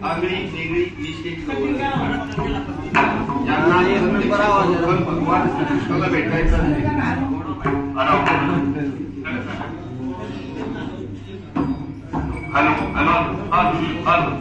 आगळी वेगळी विशेष यांना भगवान कृष्णाला भेटायचं हॅलो हॅलो हॅलो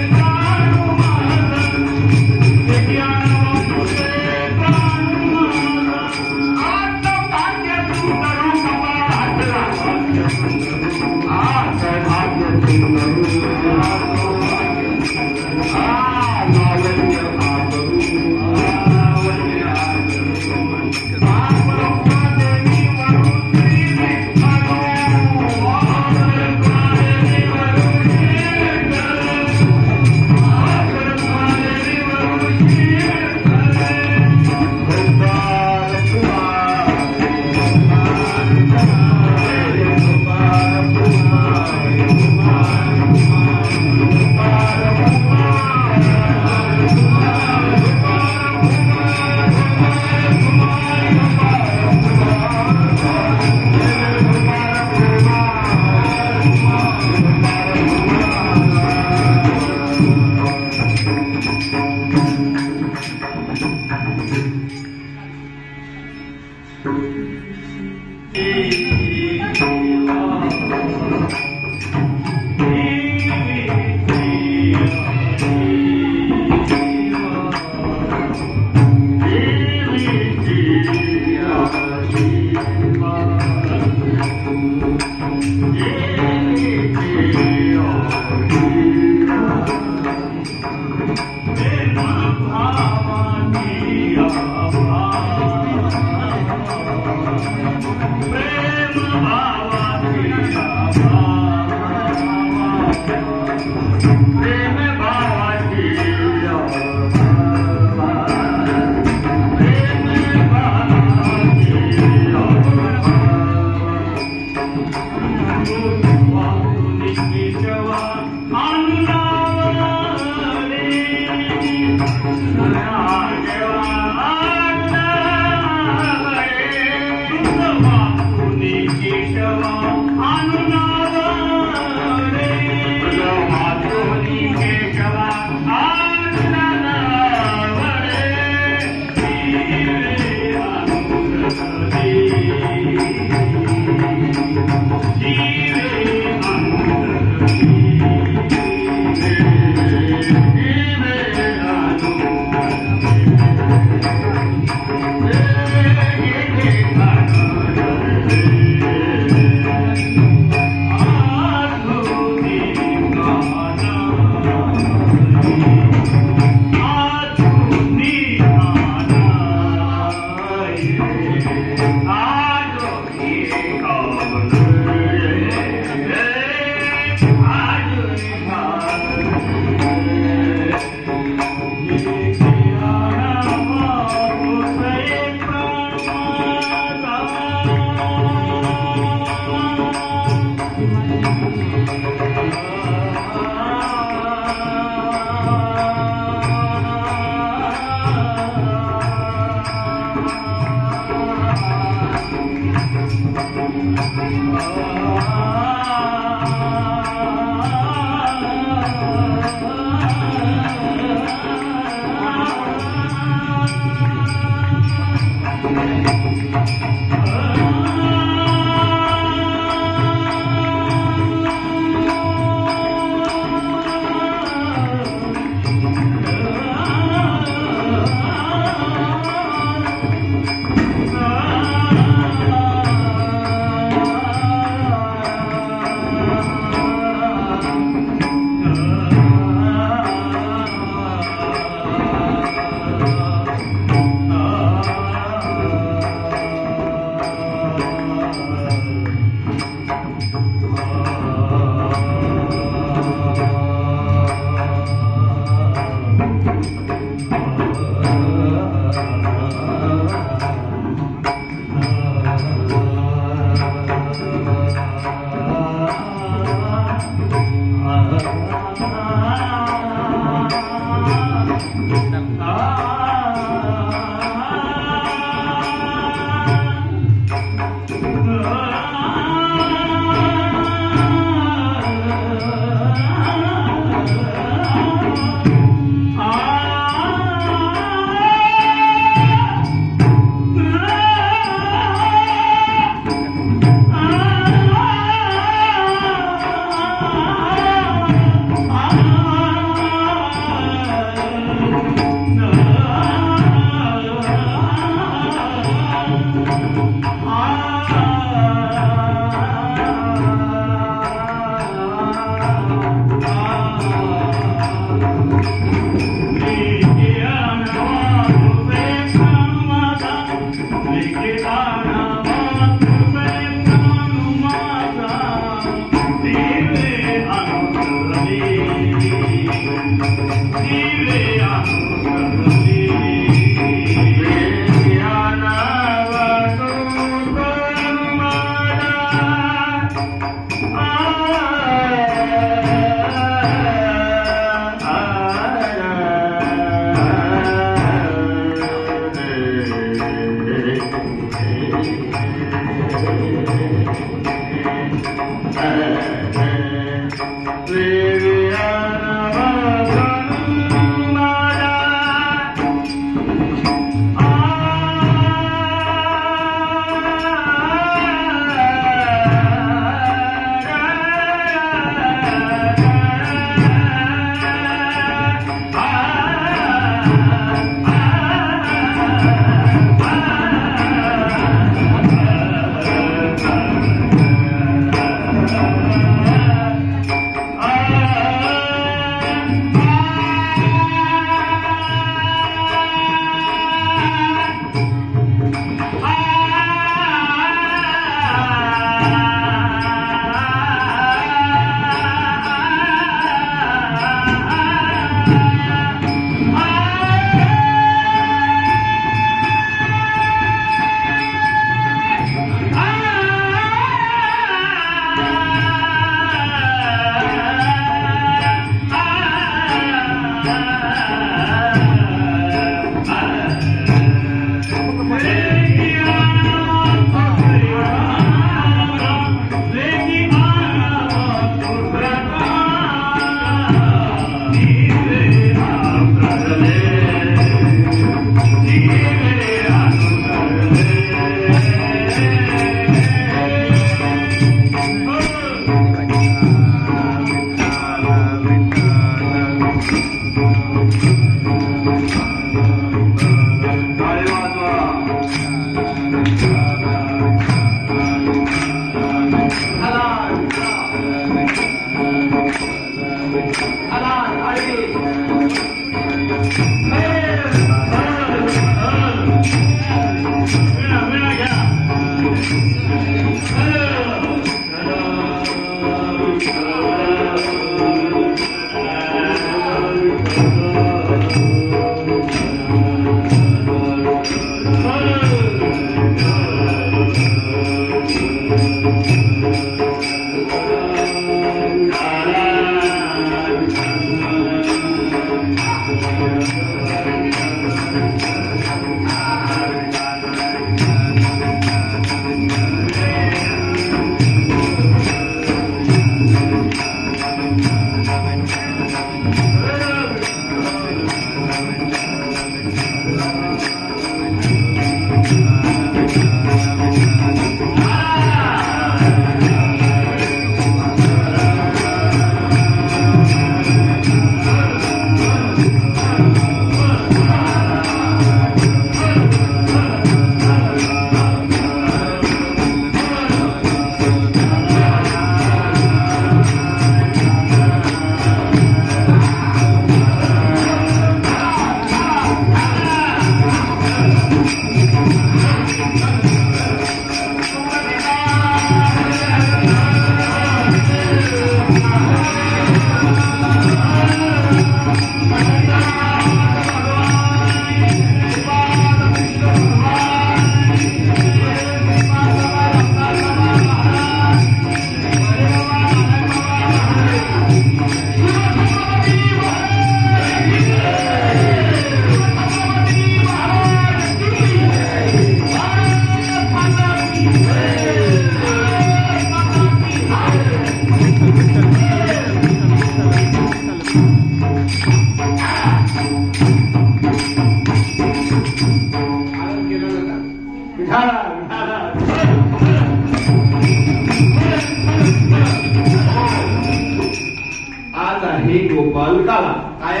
आज आहे गोपाल काला. काय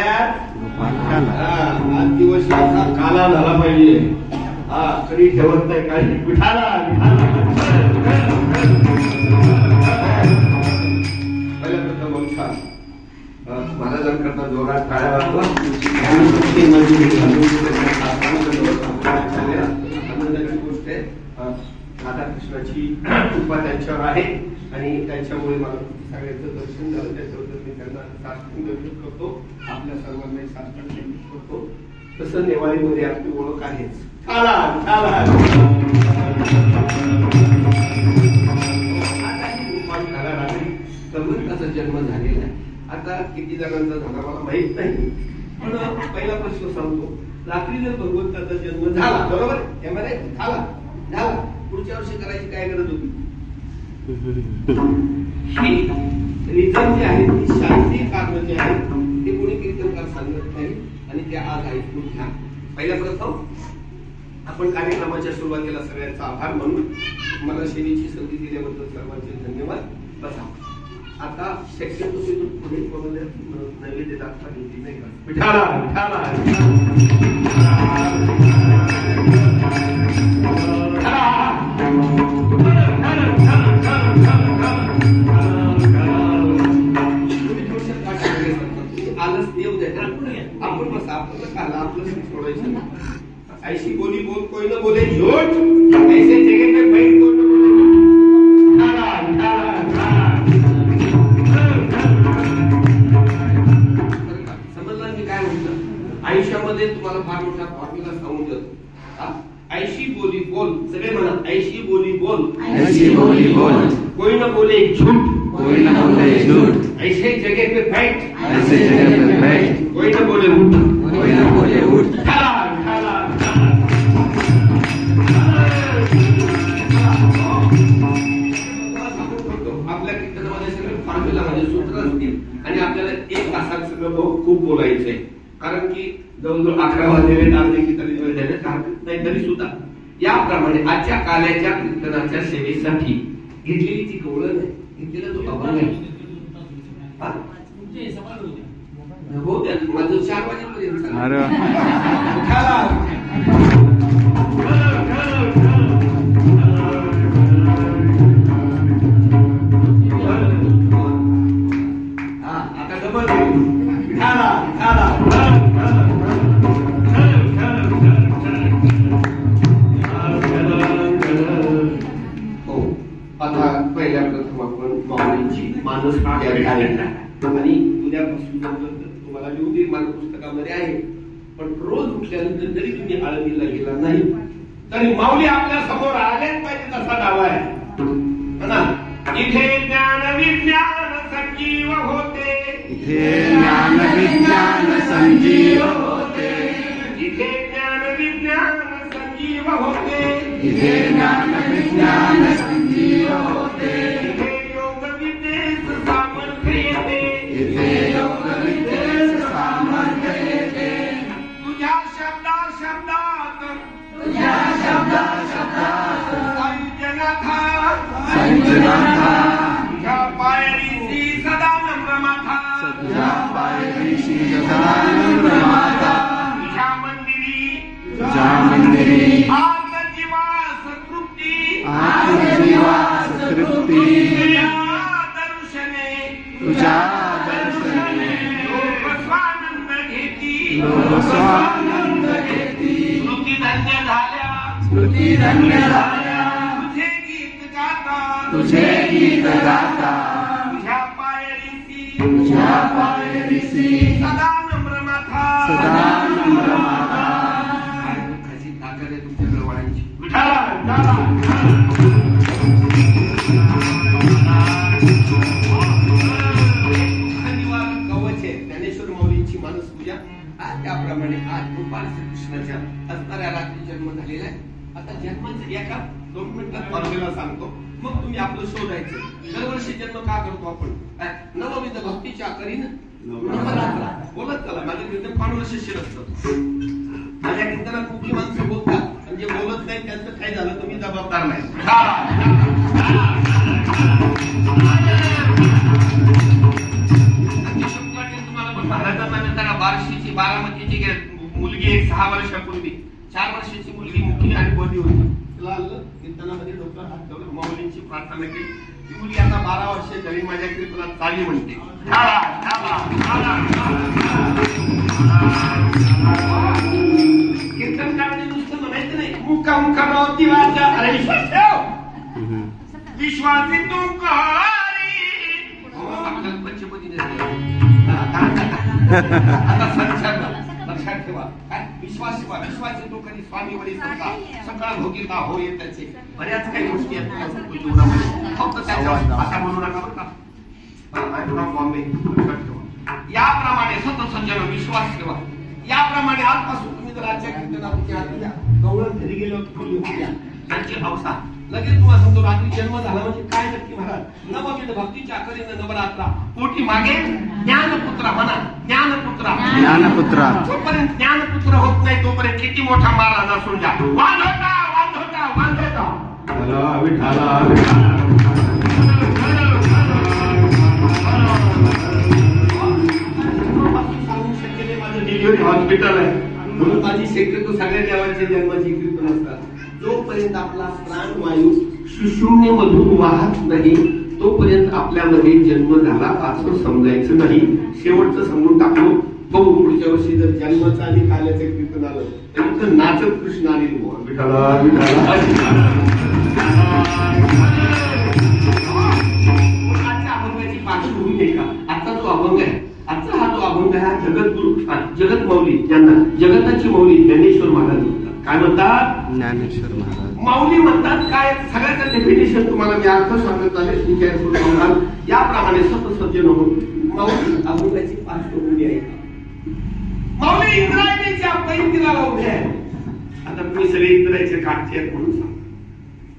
आज दिवस काला झाला पाहिजे. हा कधी ठेवत नाही काय विठाला महाराजांकरता जोरात टाळ्या वाजवा. आनंदाची गोष्ट आहे. राधाकृष्णाची कृपा त्यांच्यावर आहे आणि त्यांच्यामुळे मला सगळ्यांचं दर्शन झालं. त्याच्याबद्दल मी त्यांना साष्टांग दंडवत करतो. आपल्या सर्वांना साष्टांग दंडवत करतो. तसं नेवाळीमध्ये आपली ओळख आहेच. भगवंताचा जन्म झालेला आहे. आता किती जणांचा झाला मला माहित नाही, पण पहिला प्रश्न सांगतो. रात्री जर भगवंताचा जन्म झाला, बरोबर त्यामध्ये झाला पुढच्या वर्षी करायची काय गरज होती? ही रिझन जे आहे, ती शास्त्रीय कारण जे आहे ते कोणी कीर्तनकार सांगत नाही आणि त्या आज ऐकून घ्या. पहिल्या प्रथम आपण कार्यक्रमाच्या सुरुवातीला सगळ्यांचा आभार मानून मला शेरीची संधी दिल्याबद्दल सर्वांचे धन्यवाद. बसा. आता शक्यतो तिथून पुढे नैवेद्य दाखवा येते नाही का? आलस देव द्या. आपण बस आपलं खाला आपलं सोडायचं. ऐशी बोली बोल कोई न बोले झूठ, ऐसे जगह पे बैठ कोई न बोले. समजलं मी काय म्हटलं? आयुष्यामध्ये तुम्हाला फार मोठा फॉर्म्युला सांगून देतो. ऐशी बोली बोल, सगळे म्हणा ऐशी बोली बोल, ऐशी बोली बोल, कोई न बोले झूठ, कोई न बोले झूठ, ऐसे जगह पे बैठ, ऐसे जगह पे बैठ, कोई न बोले उठ, कोई न बोले उठ. आपल्या कीर्तनामध्ये सगळे फॉर्म्युला म्हणजे सूत्र असतील आणि आपल्याला एक तासात सगळं खूप बोलायचंय. कारण की जवळजवळ 11 वाजलेले अर्धे कीर्तन नाही तरी सुद्धा याप्रमाणे आजच्या काल्याच्या कीर्तनाच्या सेवेसाठी घेतलेली ती कवळं नाही, घेतलेला तो अभंग आहे. हो द्या माझं 4 वाजेपर्यंत. आता डबल हो. आता पहिल्या प्रथम आपण माऊलींची मानस आणि उद्यापासून तुम्हाला लिहू दे माझ्या पुस्तकामध्ये आहे. पण रोज उठल्यानंतर जरी तुम्ही आळंदीला गेला नाही तरी माऊली आपल्या समोर आलेच पाहिजे तसा दावा आहे ना. इथे ज्ञान विज्ञान संजीव होते, इथे ज्ञान विज्ञान संजीव होते, इथे ज्ञान विज्ञान संजीव होते, इथे ज्ञान विज्ञान संजीव होते, इथे योग विद्येस सामर्थ्य येते, इथे योग विद्येस सामर्थ्य येते. तुझ्या शब्दात तुझ्या शब्दात संजनाथा संजनाथा, तुझ्या पायरीशी सदा नम्र माथा, तुझ्या पायरीशी सदा नम्र माता, तुझ्या मंदिरी आत्मजीवास तृप्ती, आत्मजीवास तृप्ती, तुझ्या दर्शने लोक स्वानंद घेती, लोक स्वानंद घेती, स्मृती धन्य झाल्या, कृती धन्य झाल्या तुझे गीत गाता तुझे गीत गाता तुझ्या पायरीसी तुझ्या पायरीसी सदा नम्र माथा सदा नम्र माता. काय दुःखाची ताकद आहे तुमच्या डोळ्यांची. विठाला विठाला दुःखनिवारक कवच आहे ज्ञानेश्वर माऊलींची मानस पूजा. त्याप्रमाणे आज गोपाल श्रीकृष्णाच्या असणाऱ्या रात्री जन्म झालेला आहे. आता जन्माचं एका 2 मिनिटात फॉर्म्युला सांगतो, मग तुम्ही आपलं शोधायचं. दरवर्षी जन्म का करतो आपण? नवविध भक्तीच्या करीन नवरात्र बोलत चला. माझं कीर्तन कॉन्व्हर्सेशन असतं. माझ्या कीर्तनात कुठली माणसं बोलतात म्हणजे बोलत नाही, त्यांचं काय झालं तुम्ही जबाबदार नाही. बार्शीची बारामतीची मुलगी एक 6 वर्षापूर्वी 4 वर्षाची मुलगी मुखी आणि बोधी होती. तिला आलं कीर्तनामध्ये डोक्यावर हात ठेवलं, माऊलींची प्रार्थना केली. ती मुलगी आता 12 वर्ष झाली माझ्या कीर्तनात चाली म्हणते. कीर्तन करायचं नुसतं म्हणायचं नाही, मुका मुका मावती वाचा. अरे विश्वास ठेव, विश्वासी तू कहारी पंचपदी आता संचार लक्षात ठेवा. काय विश्वास ठेवा, विश्वास येतो कधी स्वामी वरी सकाळ भोगीता हो येताचे. बऱ्याच काही गोष्टी आहेत जीवनामध्ये, फक्त त्याच्या असा म्हणू नका बरं का. बॉम्बे लक्षात ठेवा. याप्रमाणे सतसंजन विश्वास ठेवा. याप्रमाणे आजपासून तुम्ही जर आजच्या कीर्तनात गवळण घरी गेलो त्यांची अवस्था लगेच तुम्हाला सांगतो. रात्री जन्म झाला म्हणजे काय नक्की महाराज? नवविध भक्तीच्या करीन नवरात्रा पोटी मागे ज्ञानपुत्रा म्हणा. ज्ञानपुत्रा ज्ञानपुत्रा जोपर्यंत ज्ञानपुत्र होत नाही तोपर्यंत किती मोठा महाराज असून द्या. वांधोटा वांधोटा वांधोटा विठाला सांगू शकेल माझं डिलिव्हरी हॉस्पिटल आहे म्हणून माझी शक्यतो सगळ्या देवांच्या जन्माची कीर्तन असतात. जोपर्यंत आपला प्राणवायू सुशून्य मधून वाहत नाही तोपर्यंत आपल्यामध्ये जन्म झाला असं समजायचं नाही. शेवटचं समजून टाकलो. बघू पुढच्या वर्षी जर जन्माचं आणि काल्याचं कीर्तन आलं तर इथं नाचत कृष्ण आणि विठाला विठाला. आजच्या अभंगाची पार्श्वभूमी आहे का? आजचा जो अभंग आहे, आजचा हा जो अभंग आहे हा जगद्गुरु जगत माऊली ज्यांना जगताची माऊली ज्ञानेश्वर महाराज म्हणतात. काय म्हणतात? ज्ञानेश्वर महाराज माऊली म्हणतात. काय सगळ्याचं डेफिनेशन तुम्हाला मी अर्थ सांगत आले. याप्रमाणे सतसंजन माऊली अभंगाची पार्श्वभूमी आहे. माऊली इंद्रायणीच्या पैतीला उभे आहे. आता तुम्ही सगळे इंद्रायचे काठचे आहेत म्हणून सांगा.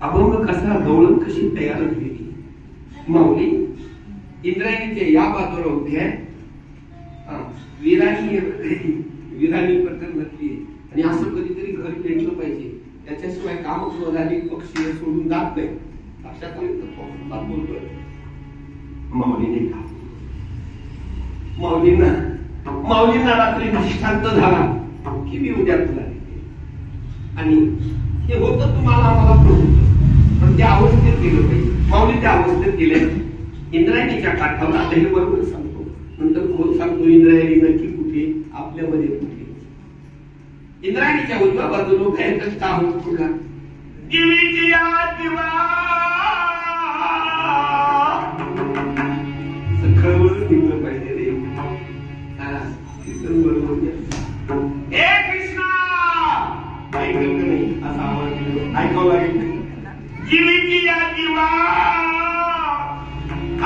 अभंग कसा गवळण कशी तयार झालेली. माऊली इंद्रायणीच्या या बाजूला उभे आहे. विराणी प्रकरणातली आणि असं कधीतरी घर पेटलं पाहिजे. त्याच्याशिवाय काम झाली पक्षी सोडून जात नाही. लक्षात बोलतोय माऊलीने का माऊलींना रात्री निष्ठांत झाला की मी उद्या तुला आणि हे होतं तुम्हाला आम्हाला पण त्या अवस्थेत गेलं पाहिजे. माऊली त्या अवस्थेत गेले इंद्रायणीच्या काठावर. आता हे बरोबर सांगतो नंतर सांगतो इंद्रायणी नक्की कुठे आपल्यामध्ये कुठे. इंद्रायणीच्या उजव्या बाजूला भयंकर का होत पुढला दिवीची दिवा सखळवरून निघलं पाहिजे रे. हे कृष्णा ऐकलं का नाही असा आवाज ऐकावं लागेल. जीवीची दिवा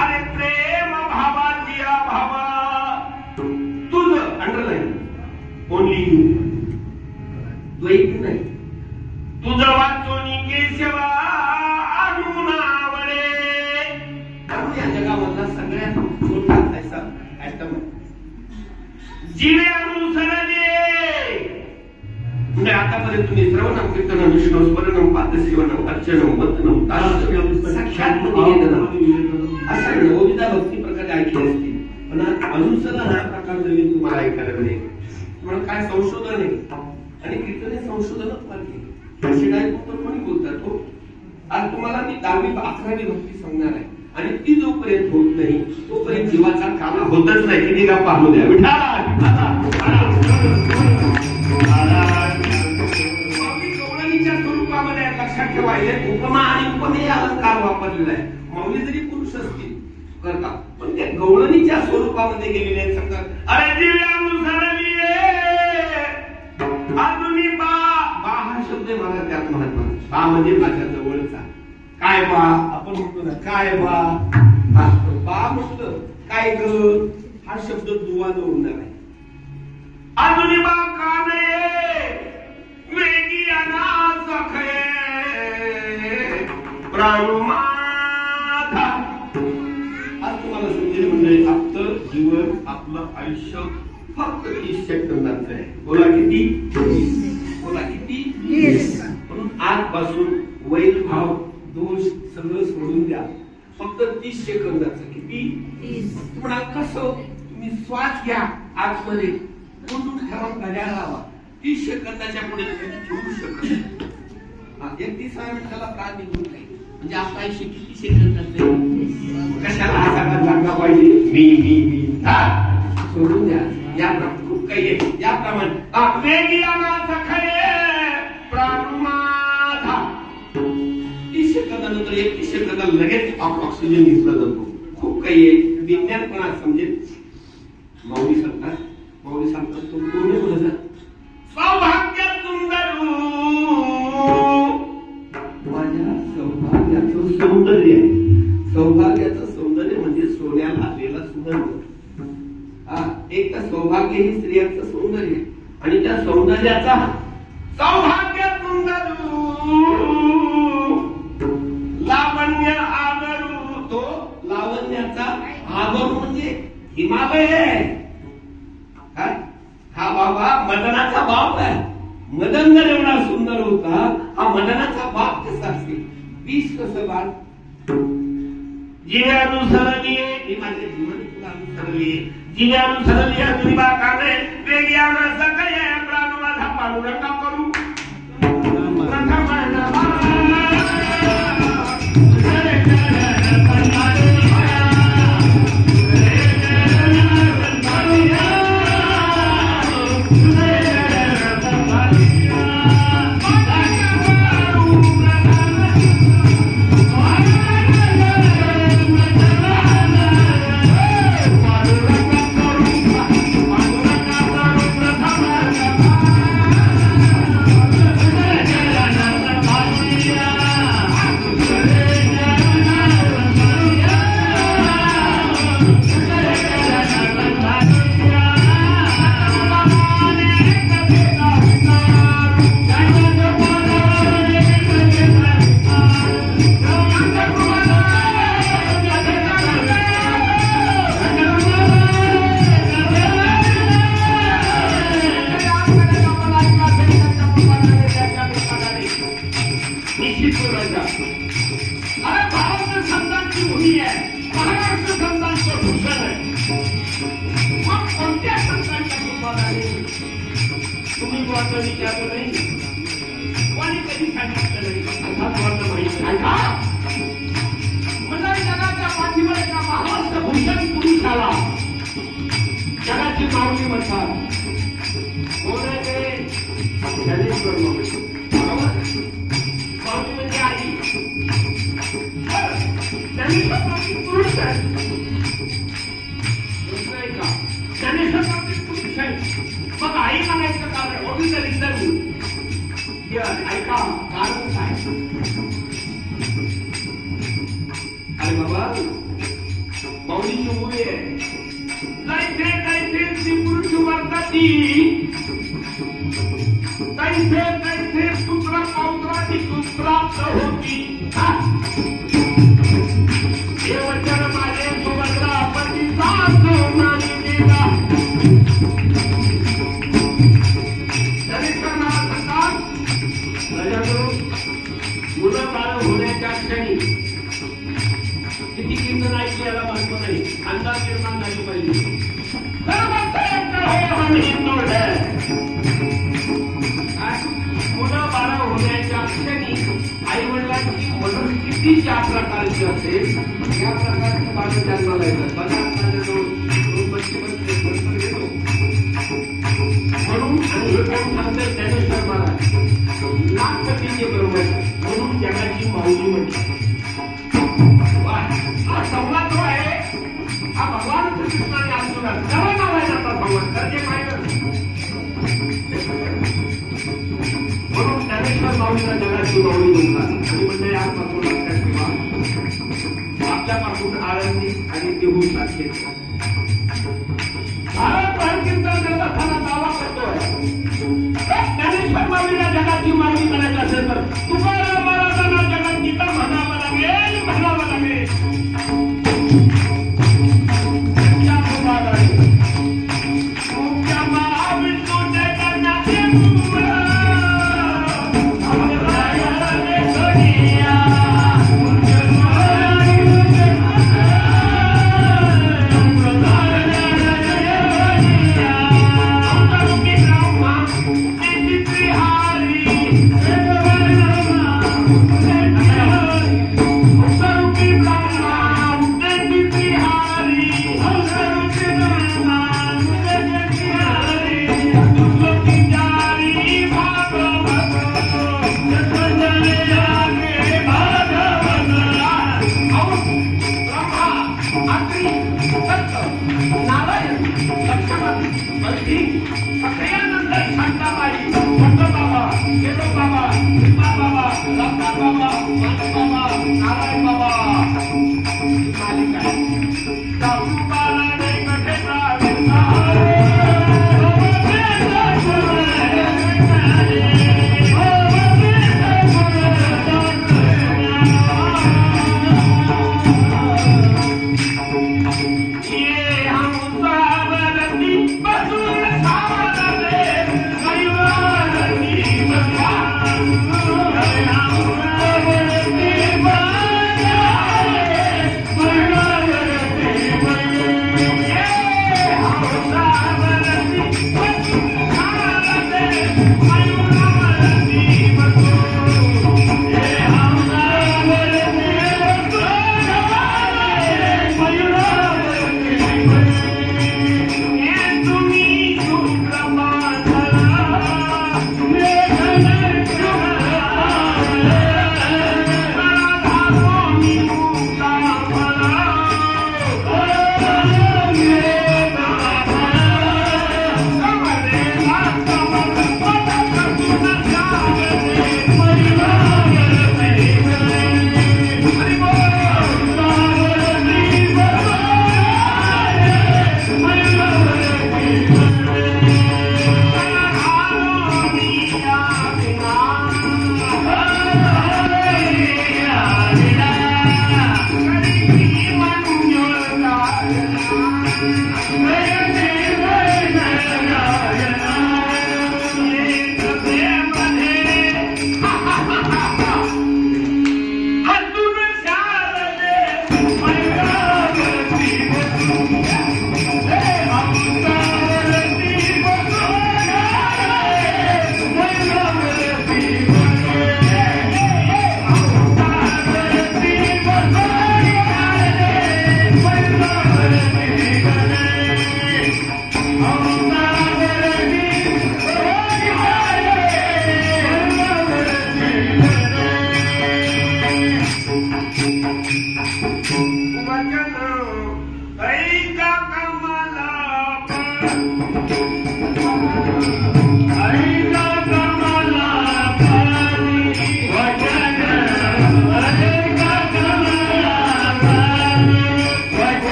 अरे प्रेम भावाची भावा तुझं अंडरलाईन ओनली यू द्वैत नाही. तुझं वाचोनी केशवा अनुनावडे या जगामधला सगळ्यात छोटा ऐसा ऍटम जीवे अनुसरणे. म्हणजे आतापर्यंत तुम्ही श्रवणम कीर्तनम विष्णू स्मरणम पादसेवनम अर्चनम वंदनम साक्षात असा नवविधा भक्ती प्रकारे ऐकले असतील. पण अनुसरण हा प्रकार नवीन तुम्हाला ऐकायला मिळेल. म्हणून काय संशोधन आहे आणि कीर्तन हे संशोधनच मार्गे असे काय कोणी बोलतात हो. आज तुम्हाला मी 10वी 11वी भक्ती सांगणार आहे आणि ती जोपर्यंत होत नाही तोपर्यंत जीवाचा कामा होतच नाही. किती का पाहू द्या गवळणीच्या स्वरूपामध्ये ठेवायला उपमा आणि उपमेय अलंकार वापरलेला आहे. माऊली जरी पुरुष असतील करतात पण त्या गवळणीच्या स्वरूपामध्ये गेलेले आहेत. सांगतात अरे दिव्यानुसरलीये अजूनही बा बा हा शब्द आहे मला त्यात महत्वाचा. बा म्हणजे माझ्या जवळचा. काय बा आपण म्हणतो ना काय बा, बा म्हटलं काय ग हा शब्द दुवा जोडणार आहे. अजूनही बा का नये वेगी अनासखे प्राणुमाधा. आज तुम्हाला समजेल म्हणजे आपलं जीवन आपलं आयुष्य फक्त 30 सेकंदाचं आहे. बोला किती? बोला किती? म्हणून आजपासून वैरभाव दोष सगळं सोडून द्या. फक्त 30 सेकंदाचं. किती? 30. तुम्हाला कसं तुम्ही श्वास घ्या आतमध्ये कोंडून ठेवा घड्याळ लावा. 30 सेकंदाच्या पुढे तुम्ही ठेवू शकत नाही. 31 मिनिटाला प्राण निघून जाईल. म्हणजे आपलं आयुष्य किती सेकंदाचं? कशाला हा सगळा जागा पाहिजे? मी सोडून द्या. या खूप काही आहे. याप्रमाणे प्राणुमाधा 30 सेकंदानंतर 31 सेकंदाला लगेच ऑक्सिजन घेतला जातो. खूप काही आहे. विज्ञान पण आज समजेल. माऊली सांगतात तो कोणी बोलत सौभाग्य सुंदर माझ्या सौभाग्याचं सौंदर्य आहे. सौभाग्याचं सौंदर्य म्हणजे सोन्याला आलेला सुगंध. एक तर सौभाग्य ही स्त्रियांचं सौंदर्य आणि त्या सौंदर्याचा सौभाग्य सुंदर लावण्य आगरू. तो लावण्याचा आगरू म्हणजे हिमालय आहे. हा बाबा मदनाचा बाप आहे. मदन जर एवढा सुंदर होता हा मदनाचा बाप कसा असेल? 20 कसं बाप जिव्यानुसरलीये ही माझे जीवन तुला अनुसरली. जिव्यानुसरली अजून बाकाने वेग्याना सकय प्राण माझा पांडुरंगा करू. जगाची माऊली म्हणतात माऊली म्हणजे आई. पुरुष आहे का? पुरुष आहे. मग आई म्हणायचं कारण होती तर ऐका कारण काय? अरे बाबा माऊलीची मुली आहे. कैसे पुरुष वर्तती कैसे पुत्र पौत्राची सुप्राप्त होती. हे वचन माझे सुभद्रा पतीचा नाही दिला. मुलं बाळ होण्याच्या क्षणी किती कीर्तन ऐकली याला महत्व नाही. अंदाज निर्माण झाली पाहिजे. मुलं बाळ होण्याच्या क्षणी आई वडिलांची मदत किती ज्या प्रकारची असेल या प्रकारची बाळ जन्माला येतात. बघा माझ्याजवळ 2 बच्चे घेतो म्हणून त्यानंतर ज्ञानेश्वर महाराज नागपतीचे ब्रह्मचारी म्हणून जगाची माऊली म्हटली. हा संवाद जो आहे हा भगवान श्रीकृष्णाने अर्जुना सर्व नाव आहे आता संवाद त्याचे काय म्हणून ज्ञानेश्वर माऊलीला जगाची माऊली म्हणतात. आणि म्हणजे यापासून लक्षात ठेवा आपल्यापासून आळंदी आणि देहू सारखे भारत कीर्तन करत असताना दावा करतोय ज्ञानेश्वर माऊलीला जगाची माऊली करायची असेल तर तुकाराम महाराजांना जगद्गीता म्हणावं लागेल म्हणावं लागेल.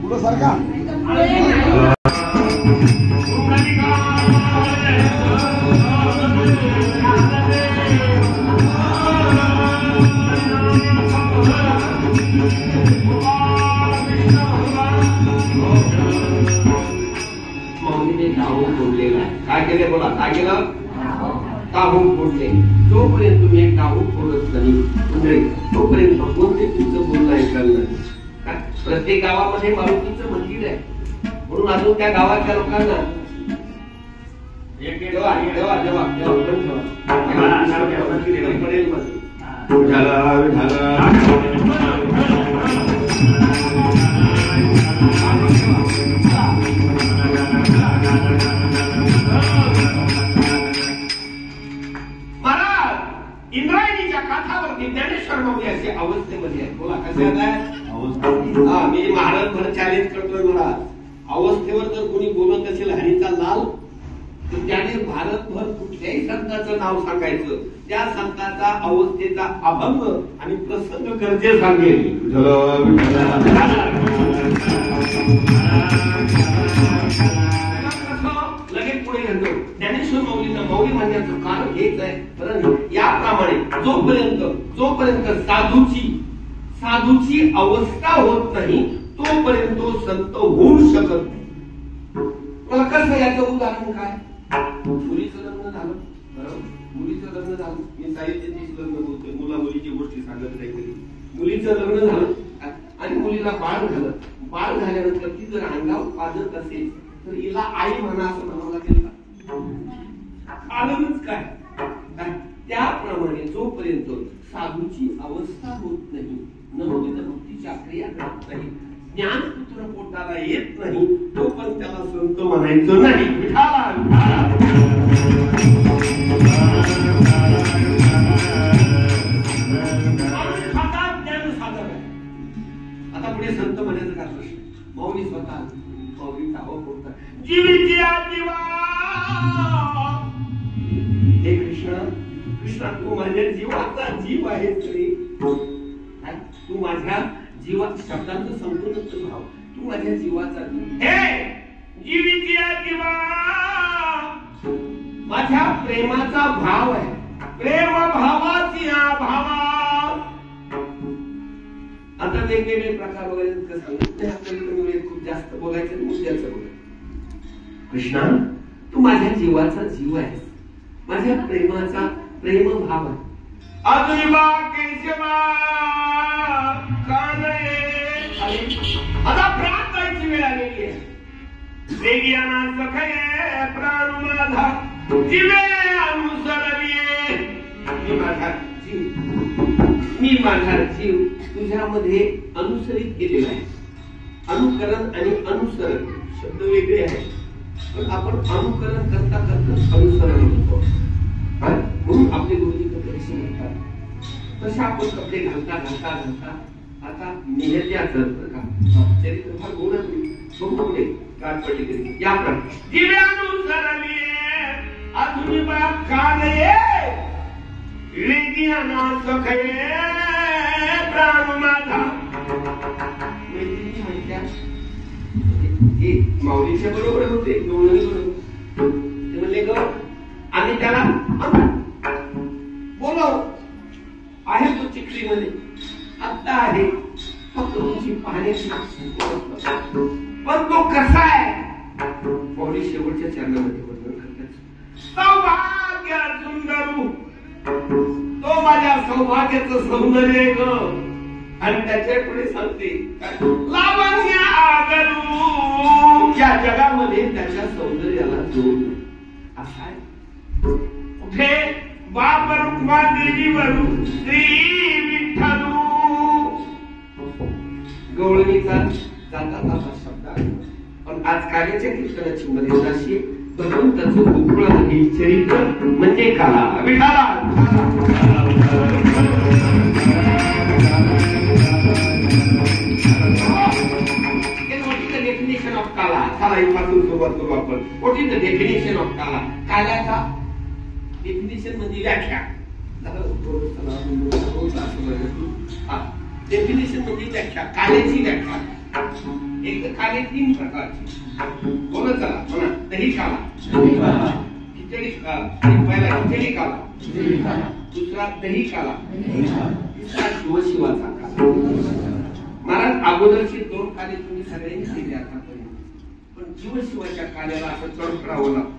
पुढं सारखा मौलीने टाहून फोडलेला आहे. काय केले बोला, काय केलं? टाहून फोडले. जोपर्यंत तुम्ही एक टाहून फोडत नाही तोपर्यंत कोणते तुमचं बोलणं ऐकलं नाही. प्रत्येक गावामध्ये मारुतीचं मंदिर आहे, म्हणून अजून त्या गावाच्या लोकांना पडेल महाराज इंद्रायणीच्या काठावरती ज्ञानेश्वर माऊली असे अवस्थेमध्ये आहे. बोला कसे आहे? मी महाराजभर चॅलेंज करतोय महाराज, अवस्थेवर जर कोणी बोलत असेल हरीचा लाल तर त्याने भारतभर कुठल्याही संतांचं नाव सांगायचं, त्या संतांचा अवस्थेचा अभंग आणि प्रसंग गरजे सांगेल. लगेच पुढे घडतो. ज्ञानेश्वर माऊलींना माऊली म्हणण्याचं कारण हेच आहे. याप्रमाणे जोपर्यंत साधूची अवस्था होत नाही तोपर्यंत तो संत होऊ शकत नाही. मला कसं याचं उदाहरण काय? मुलीचं लग्न झालं, बरोबर? मुलीचं लग्न झालं, मी साहित्याची लग्न बोलतोय, मुला मुलीची गोष्टी सांगत नाही कधी. मुलीचं लग्न झालं आणि मुलीला बाळ झालं. बाळ झाल्यानंतर ती जर अंगावर पाजत असेल तर हिला आई म्हणा असं म्हणावं लागेल का? आलंच काय? त्याप्रमाणे जोपर्यंत साधूची अवस्था होत नाही, नवविध भक्तीच्या क्रिया घडत नाही, ज्ञानपुत्र पोटाला येत नाही, तोपर्यंत त्याला संत म्हणायचं नाही. ज्ञान साधक आहे. आता पुढे संत म्हणायचं का प्रश्न? माऊली स्वतः माऊलीचा अवपोटतात जीवीची आजीवा. हे कृष्णा तू माझ्या जीवाचा जीव आहेस रे. तू माझ्या जीवा शब्दांचं संपूर्ण भाव, तू माझ्या जीवाचा जीव. हे जीवीची जीवा माझ्या प्रेमाचा भाव आहे. प्रेम भावाची भावा. आता वेगवेगळे प्रकार वगैरे सांगितले, खूप जास्त बोलायचं मुद्द्याचं बोलायचं. कृष्णा तू माझ्या जीवाचा जीव आहेस, माझ्या प्रेमाचा प्रेम भाव आहे. आता प्राण जायची वेळ आलेली आहे. वेगियाना सखये प्राण माझा जीवे अनुसरविये. मी माझा जीव तुझ्यामध्ये अनुसरित केलेला आहे. अनुकरण आणि अनुसरण शब्द वेगळे आहेत, पण आपण अनुकरण करता करता अनुसरण होतो. म्हणून आपले गुरुजी कपडे कसे म्हणतात तसे आपण कपडे घालता आता निहत्याचं का चरित्र फार गोड आहे. पुढे गाठ पडली तरी याप्रमाणे दिव्यानुसरविये अधुनी बाप कानये वेगियाना सखये प्राण माझा. मैत्रिणी म्हणत्या ते माऊलीच्या बरोबर होते, दोन्ही बरोबर. ते म्हणले ग आम्ही त्याला बोलव आहे, तो चिखलीमध्ये आता आहे, फक्त तुमची पाहण्याची पण तो कसा आहे? माऊली शेवटच्या चरणामध्ये वर्णन करतात. सौभाग्य सुंदरू, तो माझ्या सौभाग्याचं सौंदर्य ग. आणि त्याच्या पुढे सांगते लावण्य आगरू, या जगामध्ये त्याच्या सौंदर्याला जोड असा आहे. कुठे बाप रुक्मा देवीवरू श्री विठ्ठलू. गवळणीचा जाता शब्द आहे, पण आज कार्याच्या कीर्तनाची मर्यादा अशी भगवंताचं उपळण हे चरित्र म्हणजे कला. विठाला डेफिनेशन ऑफ काला. पासून सुरुवात करू आपण. What is the definition of काला? कालाचा डेफिनेशन म्हणजे व्याख्या. डेफिनेशन म्हणजे व्याख्या, काल्याची व्याख्या. एक तर काले 3 प्रकारची. बोला चला म्हणा. दही काला, खिचडी पहिला खिचडी काला, दुसरा दही काला, तिसरा शिवशिवाचा काला. महाराज अगोदरचे 2 काले तुम्ही सगळ्यांनी केले आतापर्यंत, पण शिवशिवाच्या काल्याला असं तडफडावं लागतं.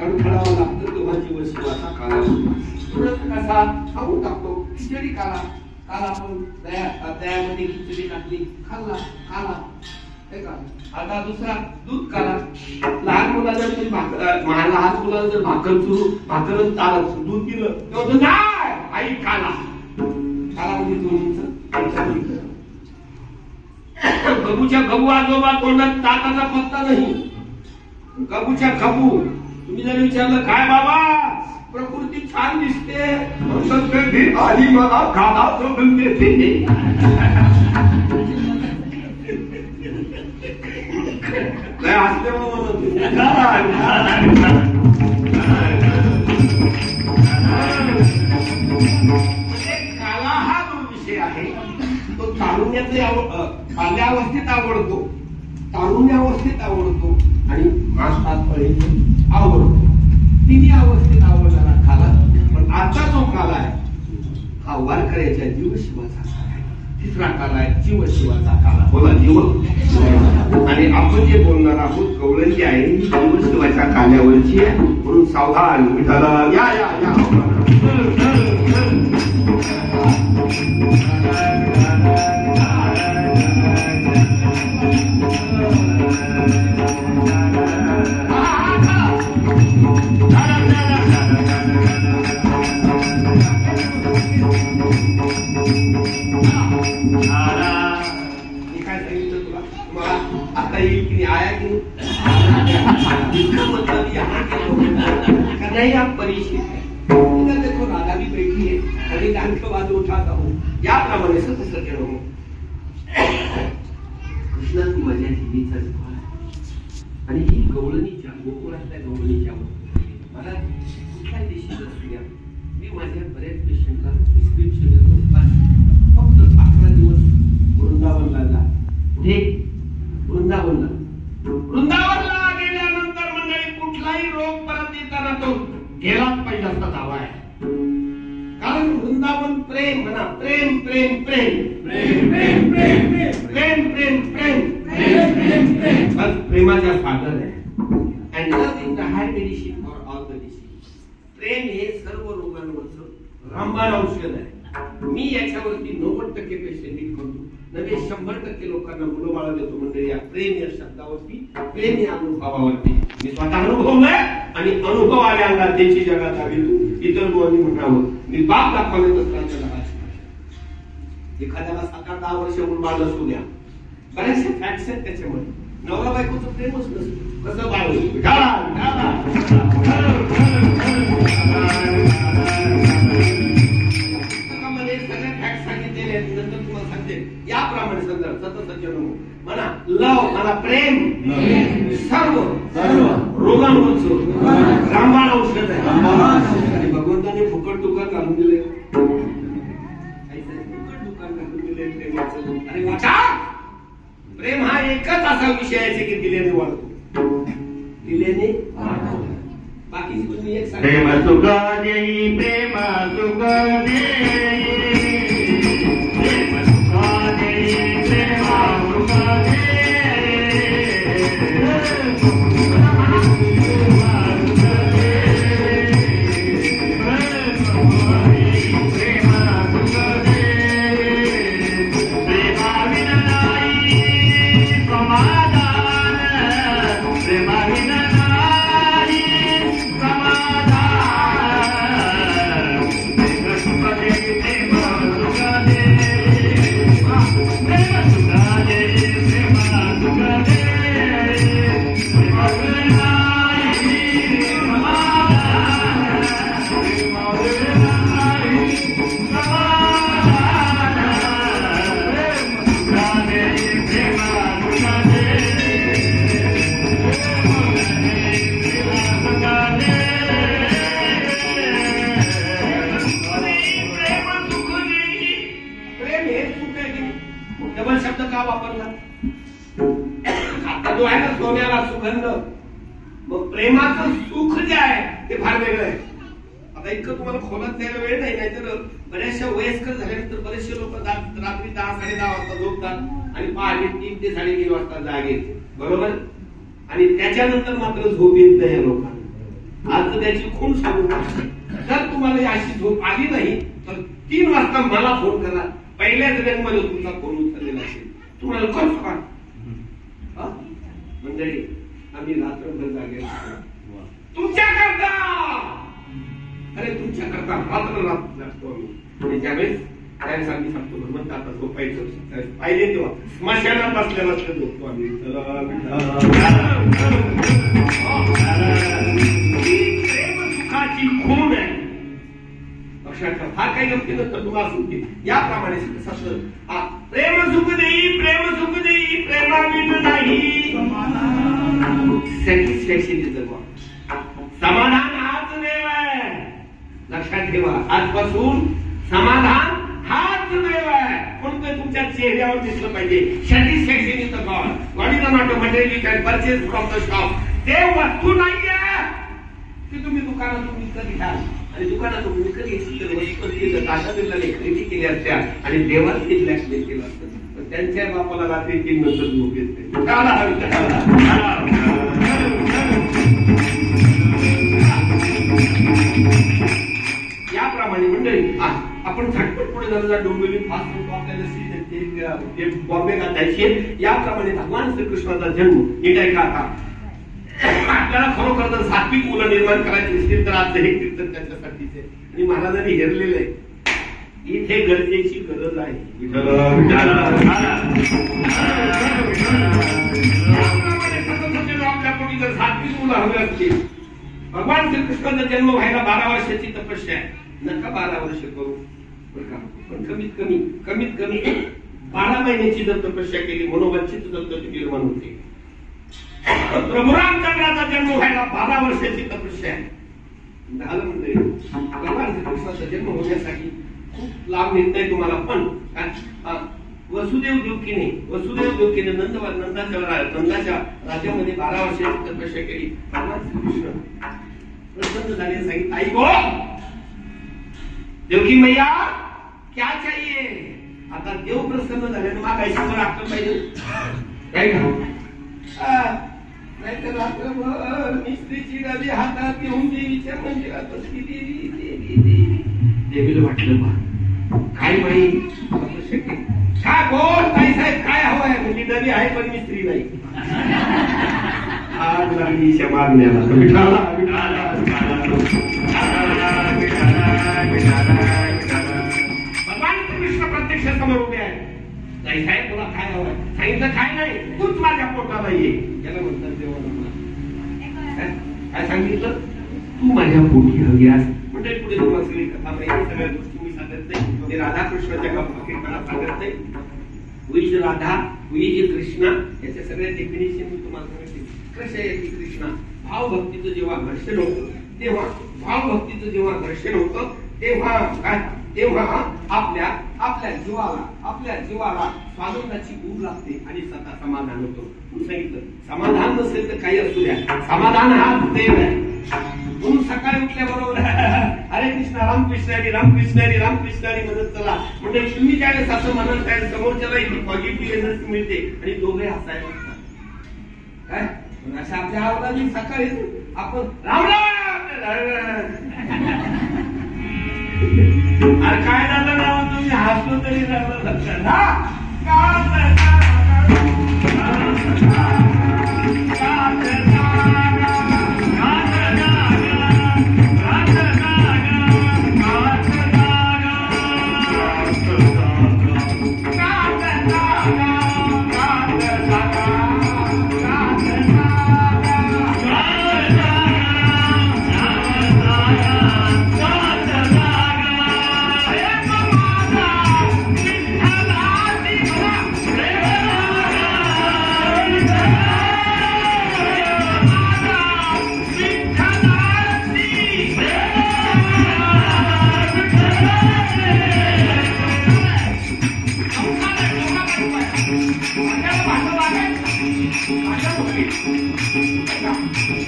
तडफडावं लागतं तेव्हा शिवशिवाचा काला कसा खाऊन टाकतो. खिचडी काला, काल आपण दयामध्ये खिचडी टाकली, खाल्ला काला. आता दुसरा दूध काला. लहान मुलाला जर लहान मुलाला जर भाकर दूध दिलं तेव्हा नाही आई काला. काला म्हणजे दोन्हीचं. गबूच्या गबू आजोबा तोंडात ताटाचा पत्ता नाही. गबूच्या गबू तुम्ही जर विचारलं काय बाबा प्रकृती छान दिसते, आली मला काला सोडून देते. काला हा जो विषय आहे तो बाल्यावस्थेत आवडतो, तारुण्यावस्थेत आवडतो आणि आवडतो. तिन्ही अवस्थेत आवडणारा काला. पण आता जो काला आहे हा वारकऱ्याच्या जीवशिवाचा काला आहे. तिसरा काला आहे जीवशिवाचा काला. बोला जीव. आणि आपण जे बोलणार आहोत कवळणी आहे ही जीवशिवाच्या काल्यावरची आहे. म्हणून सावधान. विठाला या या या. आता येईल की आया की नहीं आप परिचित है. इधर देखो राधा भी बैठी है आणि गांठवाद उठाता हूँ याप्रमाणे सतत केलं हो. कृष्णाची मजा हिचा फळ आणि ही गवळणीच्या गोकुळातल्या गवळणीच्या मला कुठल्या देशात असू द्या मी माझ्या बऱ्याच पेशंटला प्रिस्क्रिप्शन देतो. फक्त 11 दिवस वृंदावनला जा. कुठे? वृंदावनला गेल्यानंतर मंडळी कुठलाही रोग परत येताना तो गेलाच पाहिजे असा दावा आहे. कारण वृंदावन प्रेम म्हणा. प्रेम प्रेम प्रेम प्रेम प्रेम प्रेम प्रेम प्रेम प्रेम प्रेम बस प्रेमाचा सागर आहे. And love is the high medicine for all the disease. प्रेम हे सर्व रोगांवरचं रामबाण औषध आहे. मी याच्यावरती 90% पेशंट नीट करतो. नवे 100% लोकांना मुलबाळ देतो. म्हणजे या प्रेम या शब्दावरती, प्रेम या अनुभवावरती मी स्वतः अनुभवलंय आणि अनुभव आल्या अंगात त्याची जगात आली. इतर लोकांनी म्हणावं मी बाप दाखवले एखाद्याला 7-10 वर्ष मुलबाळ असू द्या. बऱ्याचशा फॅक्ट्स आहेत त्याच्यामध्ये. नवरा बायकोचं प्रेमच नसतं. कसं बाळ सगळ्या फॅक्ट सांगितलेले आहेत. नंतर तुम्हाला सांगते याप्रमाणे संदर्भ सतत म्हणा. लव मला प्रेम सर्व रोगांवरचं रामबाण औषध आहे. आणि भगवंताने फुकट दुकान घालून दिले. फुकट दुकान घालून दिले प्रेमाचं. आणि वाचा प्रेम हा एकच असा विषय आहे की दिल्याने वाढतो. दिल्याने बाकी तुम्ही एक सांगा. प्रेम सुख देई प्रेम सुख देई प्रेम सुख देई प्रेम सुख Prema आनंद. मग प्रेमाचं सुख जे आहे ते फार वेगळं आहे. आता इतकं तुम्हाला खोलात द्यायला वेळ नाही, नाहीतर बऱ्याचशा वयस्कर झाल्यानंतर बरेचसे लोक रात्री 10, 10:30 वाजता झोपतात आणि पहाटे 3 ते 3:30 वाजता जाग येते, बरोबर. आणि त्याच्यानंतर मात्र झोप येत नाही या लोकांना. आज तर त्याची खूण सांगू. जर तुम्हाला अशी झोप आली नाही तर 3 वाजता मला फोन करा. पहिल्याच जन्माला तुमचा फोन उचललेला असेल. तुम्हाला कसं का मंडळी आम्ही रात्रभर जागे तुमच्या करता. अरे तुमच्या करता रात्र लागतो आम्ही. ज्यावेळेस त्यावेळेस आम्ही सांगतो म्हणून आता झोपायचं पाहिजे तेव्हा स्मशानात असलेला झोपतो आम्ही. प्रेम सुखाची खूण आहे. लक्षात ठेवा. फार काही गमती नंतर तुम्हाला सुखी याप्रमाणे प्रेम सुख देई प्रेमाविन नाही सॅटिस्फॅक्शन जगवा. समाधान हाच देव आहे. लक्षात ठेवा. आजपासून समाधान हाच देव आहे. म्हणून ते तुमच्या चेहऱ्यावर दिसलं पाहिजे. Satisfaction is the God. God is not a material you can purchase from the shop. ते वस्तू नाहीये की तुम्ही दुकानातून विकत घ्याल. आणि दुकानातून विकत घेतली वस्तू ताशा बिर्लाने खरेदी केली असत्या आणि देवाला ते ब्लॅकमेल केलं असतं. पण त्यांच्या बापाला रात्री 3 नंतर झोप येते. याप्रमाणे मंडळी आपण झटपट पुढे झालं. डोंबिवली फास्ट होतो आपल्याला बॉम्बे गाठायची. याप्रमाणे भगवान श्रीकृष्णाचा जन्म नीट आहे का. आता आपल्याला खरोखर जर सात्विक मुलं निर्माण करायची असतील तर आज हे कीर्तन त्याच्यासाठीच आहे. आणि महाराजांनी हेरलेलं आहे. इथे गरजेची गरज आहे. आपल्याकडे जर सात्विक मुलं हवे असतील. भगवान श्रीकृष्णाचा जन्म व्हायला 12 वर्षाची तपस्या आहे. नका 12 वर्ष करू बरं का. पण कमीत कमी 12 महिन्याची जर तपस्या केली मनोवांछित जर निर्माण होते. प्रभू रामचंद्राचा जन्म व्हायला 12 वर्षाची तपस्या आहे. झालं म्हणजे भगवान श्रीकृष्णाचा जन्म होण्यासाठी खूप लाभ मिळतोय तुम्हाला. पण वसुदेव देवकीने नंदाच्या राज्यामध्ये 12 वर्षाची तपस्या केली. भगवान श्रीकृष्ण प्रसन्न झाले. सांगितलं आई गो देवकी मैया क्या चाहिए. आता देव प्रसन्न झाल्याने मागायची मला अक्कल पाहिजे काय का. नाहीतर रात्रभर मिस्त्रीची डबी हातात घेऊन देवीच्या मंदिरात बसली. देवीला वाटलं बा काय बाई काय बोल ताई साहेब काय हवंय. म्हणजे डबी आहे पण मिस्त्री नाही. आग लागली मागण्याला. भगवान कृष्ण प्रत्यक्ष समोर उभे आहे. ताई साहेब तुला काय हवंय. सांगितलं काय नाही तूच माझ्या पोटाला ये. याला म्हणतात देवाला. काय सांगितलं तू माझ्या पोटी हवी आज. म्हणजे पुढे तुम्हाला सगळी कथा माहिती. सगळ्या गोष्टी मी सांगत नाही. राधाकृष्णाच्या गप्पा सांगत नाही. हुई राधा हुई कृष्णा याच्या सगळ्या डेफिनेशन मी तुम्हाला सांगितले. कसं आहे की कृष्णा भावभक्तीचं जेव्हा घर्षण होतं तेव्हा काय तेव्हा आपल्या जीवाला स्वानंदाची ऊब लागते आणि स्वतः समाधान होतो. सांगितलं समाधान नसेल तर काही असू द्या. समाधान हा देव आहे. म्हणून सकाळी उठल्याबरोबर हरे कृष्ण रामकृष्ण हरी रामकृष्ण हरी रामकृष्ण हरी म्हणत चला. म्हणजे तुम्ही ज्यावेळेस असं म्हणत आहे समोरच्याला ही पॉझिटिव्ह एनर्जी मिळते आणि दोघे हसायला लागतात. काय अशा आपल्या आवडाची सकाळी आपण राम अरे काय झालं ना तुम्ही हसलो तरी लागलं Yeah.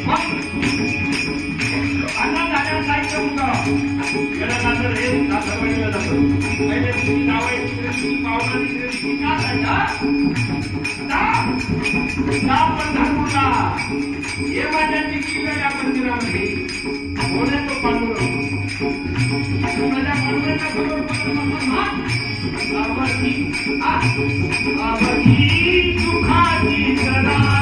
का? आता झाल्यावर जायचं होतं. गेलं नंतर हे सासरवाडीला जातं. पहिले तुझी नाव आहे, तिकडे तुझी पावलं, तिकडे तुझी का जायचं? जा पंढरपूरला. हे माझ्या चिठ्ठीला या मंदिरामध्ये होण्या तो पांडुरंग. माझ्या पांडुरंगा बरोबर आवडी सुखाची सदाय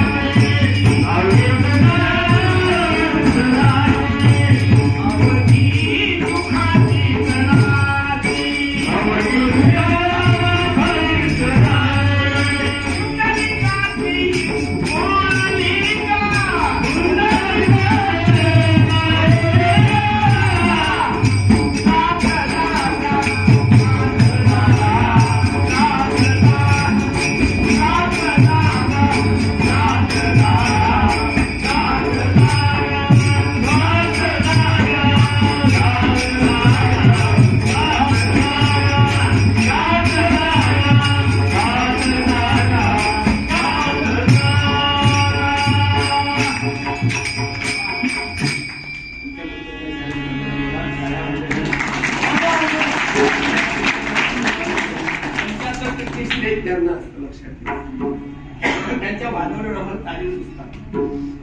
त्यांच्या वादळावर ताली सुचतात.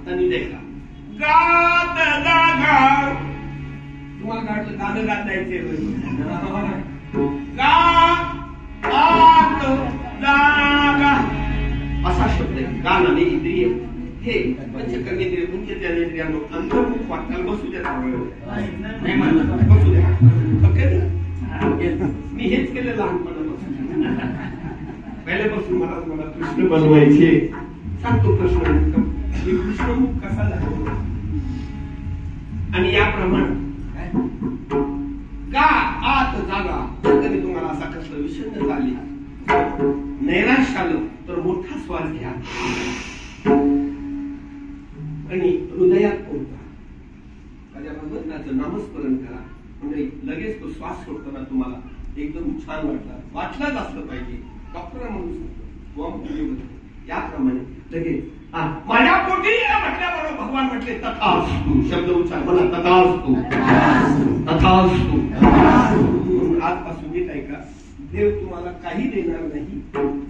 त्यांनी देखा गात जागा तुम्हाला काढलं गाणं गात जायचे जागा असा शब्द आहे. गाण आणि इंद्रिय हे पंचकर्मेंद्रिय तुमच्या ज्ञानेंद्रियांनो अंतर्मुख वाटण्याला बसू द्या. नाही म्हणलं बसू द्या. मी हेच केलं लहानपणापासून. पहिल्यापासून मला कृष्ण बनवायचे. सांगतो प्रश्न कृष्णमुख कसा झाला आणि याप्रमाणे का आत जागा कधी तुम्हाला असा कष्ट विषण्ण झाली नैराश्य आलं तर मोठा श्वास घ्या आणि हृदयात पोहोचा. माझ्या भगवंताचं नामस्मरण करा म्हणजे लगेच तो श्वास सोडताना तुम्हाला एकदम छान वाटलाच असलं पाहिजे. डॉक्टर म्हणून सांगतो याप्रमाणे लगेच माझ्या पोटी म्हटल्याबरोबर भगवान म्हटले तथास्तु. शब्द उच्चार मला तथास्तु तथास्तु. आजपासून येत आहे का देव तुम्हाला काही देणार नाही.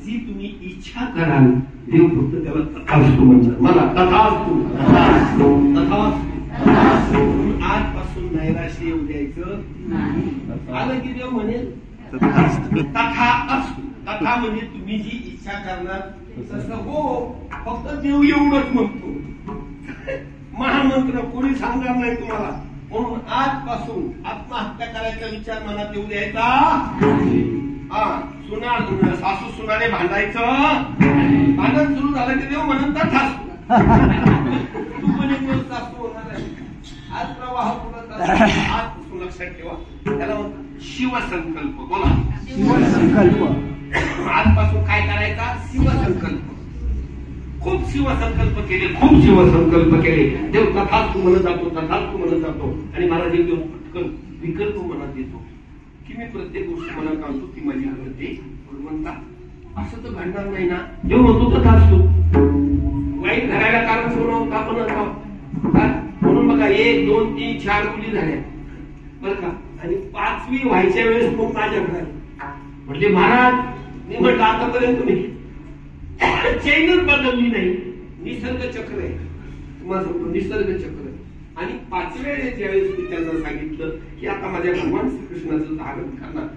जी तुम्ही इच्छा कराल देव फक्त त्याला तथास्तु म्हणतात. मला तथास्तु तथास्तु. आजपासून नैराश्य येऊ द्यायचं नाही. आलं की देव म्हणेल तथा असतो. तथा म्हणजे तुम्ही जी इच्छा करणार तसं हो. फक्त देव एवढंच म्हणतो. महामंत्र कोणी सांगणार नाही तुम्हाला. म्हणून आजपासून आत्महत्या करायचा विचार मनात येऊ द्यायचा. सासू सुनाने भांडायचं. भांडण सुरू झालं की देव म्हणत तथास्तु. तू पण एक दिवस सासू होणार आहे. आज प्रवाह आजपासून लक्षात ठेवा. त्याला म्हणतात शिवसंकल्प. बोला शिवसंकल्प. आजपासून काय करायचा शिवसंकल्प. खूप शिवसंकल्प केले. खूप शिवसंकल्प केले. देव तथास्तु म्हणत जातो. तथास्तु म्हणत जातो. आणि महाराज एक दिवस पटकन विकल्प मनात येतो की मी प्रत्येक गोष्ट मनात आणतो ती माझी घडते. म्हणता असं तर घडणार नाही ना. देव म्हणतो तथास्तु. वाईट घडायला कारण सोडवून आपण म्हणून बघा 1 2 3 4 मुली झाल्या बरं का. आणि 5वी व्हायच्या वेळेस मग माझ्याकडे म्हटले महाराज मी म्हटलं आतापर्यंत तुम्ही चैनच बदलली नाही. निसर्ग चक्र आहे तुम्हाला. निसर्ग चक्र. आणि 5व्या वेळेस ज्यावेळेस मी त्यांना सांगितलं की आता माझ्या भगवान श्रीकृष्णाचं धारण करणार.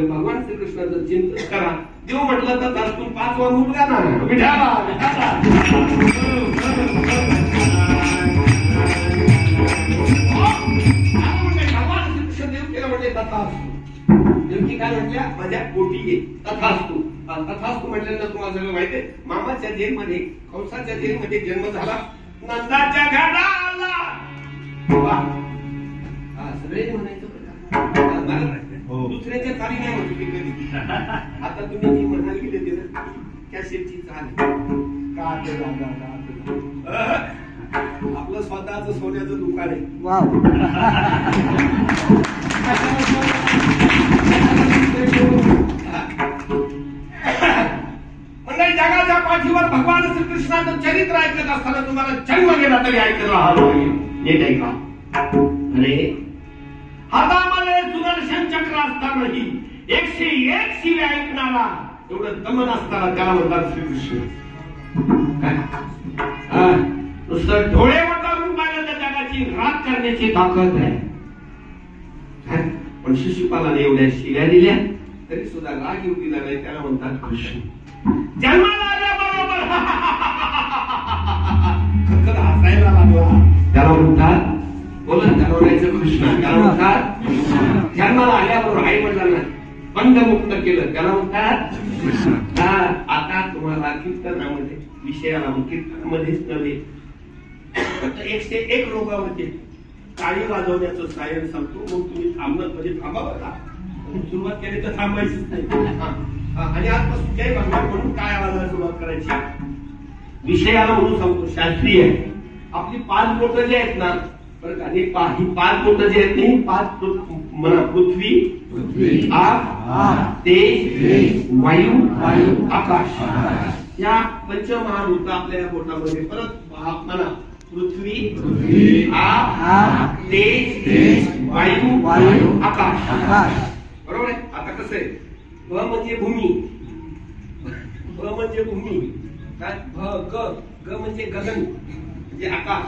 भगवान श्रीकृष्णाचं चिंतन करा. देव म्हटलं तर त्यातून 5वा मुलगा ना विठाला. भगवान श्रीकृष्ण देव केलं म्हटले तथास्तु. देवकी काय म्हटल्या माझ्या पोटी ये तथास्तु. तथास्तु म्हटल्यानंतर तुम्हाला सगळं माहितीये. मामाच्या जेलमध्ये कंसाच्या जेलमध्ये जन्म झाला. नंदाच्या घराला सगळे म्हणायचं दुसऱ्याच्या चाली नाही म्हणतो मी कधी. आता तुम्ही जी म्हणाल गेले ते ना कॅसेटची चाल का आपलं स्वतःच सोन्याचं दुकान आहे. म्हणजे जगाचा पाठीवर भगवान श्रीकृष्णाचं चरित्र ऐकत असताना तुम्हाला जन्म गेला तरी ऐकत राहावं लागेल. नीट ऐका. अरे हातामध्ये सुदर्शन चक्र असतानाही 101 शिवे ऐकणारा, एवढं दमन असताना त्याला म्हणतात श्रीकृष्ण. नुसतं डोळे वटारून पाहिलं तर जगाची राख करण्याची ताकद आहे. पण शिशुपालाने एवढ्या शिव्या दिल्या तरी सुद्धा राग येऊ दिला नाही. त्याला म्हणतात कृष्ण. जन्माला आल्याबरोबर खरखर हसायला लागला. त्याला म्हणतात बोलत घालवण्याचं कृष्ण. त्याला म्हणतात जन्माला आल्याबरोबर आई वडिलांना बंधमुक्त केलं. त्याला म्हणतात कृष्ण. आता तुम्हाला कीर्तनामध्ये विषयाला कीर्तनामध्येच नव्हे 101 रोगावरती टाळी वाजवण्याचं सायन्स सांगतो. मग तुम्ही थांबत म्हणजे थांबावं का? सुरुवात केली तर थांबायचीच नाही. आणि आजपासून काही भांडण म्हणून काय वाजायला सुरुवात करायची. विषयाला म्हणून सांगतो शास्त्रीय आहे. आपली 5 बोटं जे आहेत ना बरं का, ही 5 बोटं जे आहेत नाही 5 म्हणा पृथ्वी आप तेज वायू आकाश या पंचमहाभूत आपल्या या बोटामध्ये. परत म्हणा पृथ्वी आप तेज वायू आकाश. बरोबर आहे. आता कसं आहे, भ म्हणजे भूमी, भ म्हणजे भूमी काय, ग म्हणजे गगन म्हणजे आकाश.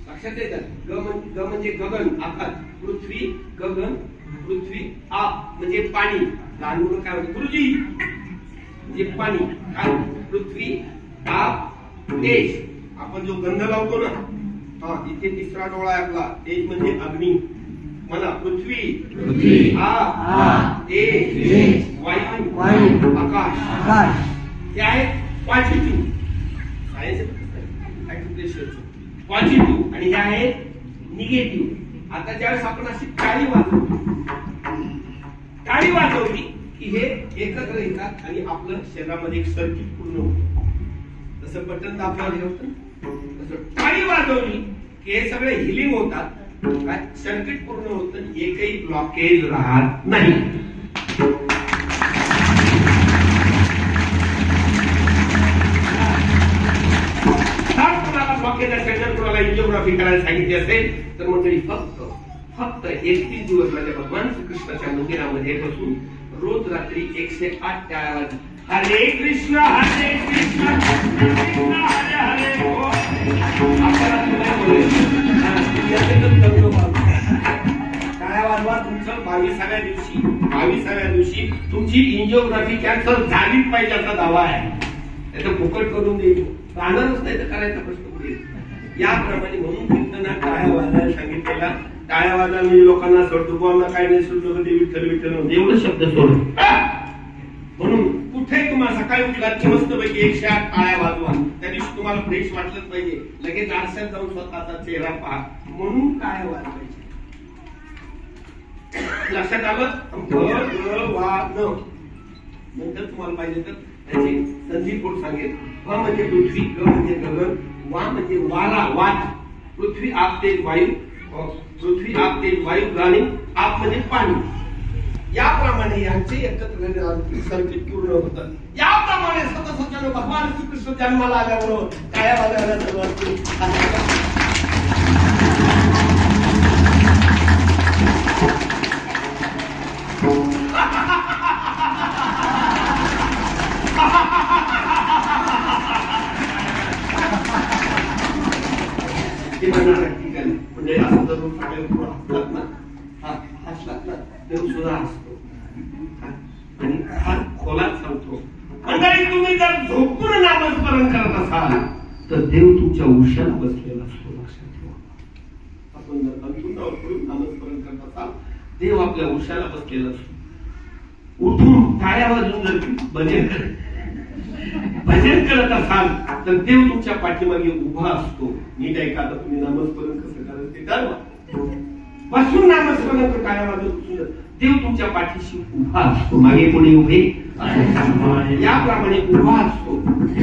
लक्षात येतात. ग म्हणजे गगन आकाश. पृथ्वी गगन, पृथ्वी आप म्हणजे पाणी. लहान मुलं काय म्हणतात गुरुजी म्हणजे पाणी. काय पृथ्वी आप तेज. आपण जो गंध लावतो ना इथे तिसरा डोळा आहे आपला. तेज म्हणजे अग्नी. म्हणा पृथ्वी आप तेज वायू आकाश. हे आहे पॉझिटिव्ह सायन्स पॉझिटिव्ह आणि हे आहे निगेटिव्ह. आता ज्यावेळेस आपण अशी टाळी वाजवली की हे एकत्र येतात आणि आपलं शरीरामध्ये एक सर्किट पूर्ण होतं. जसं बटन दाबलं होतं तसं टाळी वाजवली की हे सगळे हिलिंग होतात. काय सर्किट पूर्ण होतं. एकही ब्लॉकेज राहत नाही. कुणाला ब्लॉकेज असेल, कुणाला एंजिओग्राफी करायला सांगितली असेल तर मंडळी फक्त 31 दिवस माझ्या भगवान श्रीकृष्णाच्या मंदिरामध्ये बसून रोज रात्री 108 टाळ्या वाजवा. हरे कृष्ण हरे कृष्ण कृष्ण हरे हरे. टाळ्या वाजवा. तुमचं 22व्या दिवशी तुमची एंजिओग्राफी कॅन्सर झालीच पाहिजे असा दावा आहे. त्याचं फुकट करून देईल. राहणारच नाही तर करायचा प्रश्न पुढे. याप्रमाणे म्हणून कीर्तनात टाळ्या वाजायला सांगितलेला. टाळ्या वाजायला म्हणजे लोकांना सोडतो बुवांना काय नाही सोडतो ते विठ्ठल विठ्ठल एवढं शब्द सोडून. म्हणून कुठे तुम्हाला सकाळी उठलात की मस्तपैकी 108 टाळ्या वाजवा. त्या दिवशी तुम्हाला फ्रेश वाटलंच पाहिजे. लगेच आरशात जाऊन स्वतःचा चेहरा पहा. म्हणून टाळ्या वाजवायच्या. लक्षात आलं. नंतर तुम्हाला पाहिजे तर त्याची संधी कोण सांगेल. भ म्हणजे पृथ्वी, ग म्हणजे गगन, वा म्हणजे वारा वात. पृथ्वी आप तेज वायू, पृथ्वी आप तेज वायू आणि आप म्हणजे पाणी. याप्रमाणे यांचे एकत्र सर्किट पूर्ण होतं. याप्रमाणे सतत भगवान श्रीकृष्ण जन्माला आल्याबरोबर टाळ्या वाजवायला सुरुवात केली. म्हणजे असं जर हसलात ना देव सुद्धा हसतो. आणि हा खोलात सांगतो मंडळी, तुम्ही जर झोपून नामस्मरण करत असाल तर देव तुमच्या उशाला बसलेला असतो. लक्षात ठेवा. आपण जर अंतुनावर पडून नामस्मरण करत असाल देव आपल्या उशाला बसलेला असतो. उठून टाळ्या वाजून जर भजन करत असाल तर देव तुमच्या पाठीमागे उभा असतो. नीट ऐका. आता तुम्ही नामस्मरण कसं करायचं ते ठरवा. बसून नामस्मरण कर, टाळ्या वाजून देव तुमच्या पाठीशी उभा असतो. मागे कोणी उभे याप्रमाणे उभा असतो.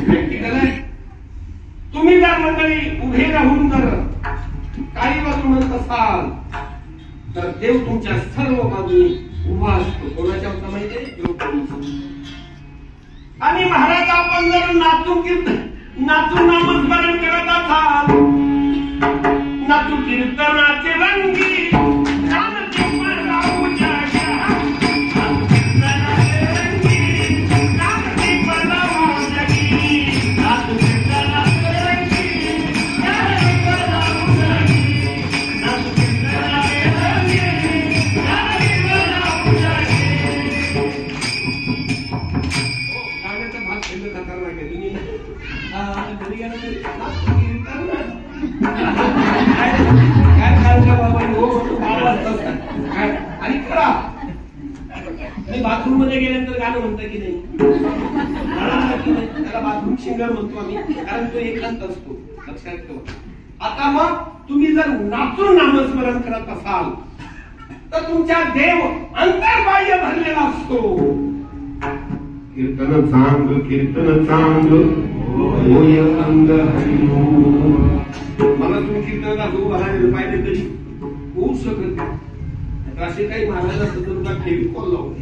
प्रॅक्टिकल आहे. तुम्ही जर मंडळी उभे राहून जर टाळी वाजून म्हणत असाल तर देव तुमच्या सर्व बाजूने उभा असतो. कोणाच्या होता माहितीये? आणि महाराज आपण जर नाचून नामस्मरण करत असाल, नाचू कीर्तनाचे रंगी आणि खरा मी बाथरूम मध्ये गेल्यानंतर गाणं म्हणतं की नाही, त्याला बाथरूम सिंगर म्हणतो आम्ही, कारण तो एकांत असतो, लक्षात ठेवा. आता मग तुम्ही जर नाचून नामस्मरण करत असाल तर तुमच्या देव अंतर्बाह्य भरलेला असतो. कीर्तन सांग होय अंग हरिओ. मला तुम्ही कीर्तनाला हो बाहेर पाहिजे तरी होऊ शकत नाही. असे काही महाराज असत तर तुला फेविकॉल लावते.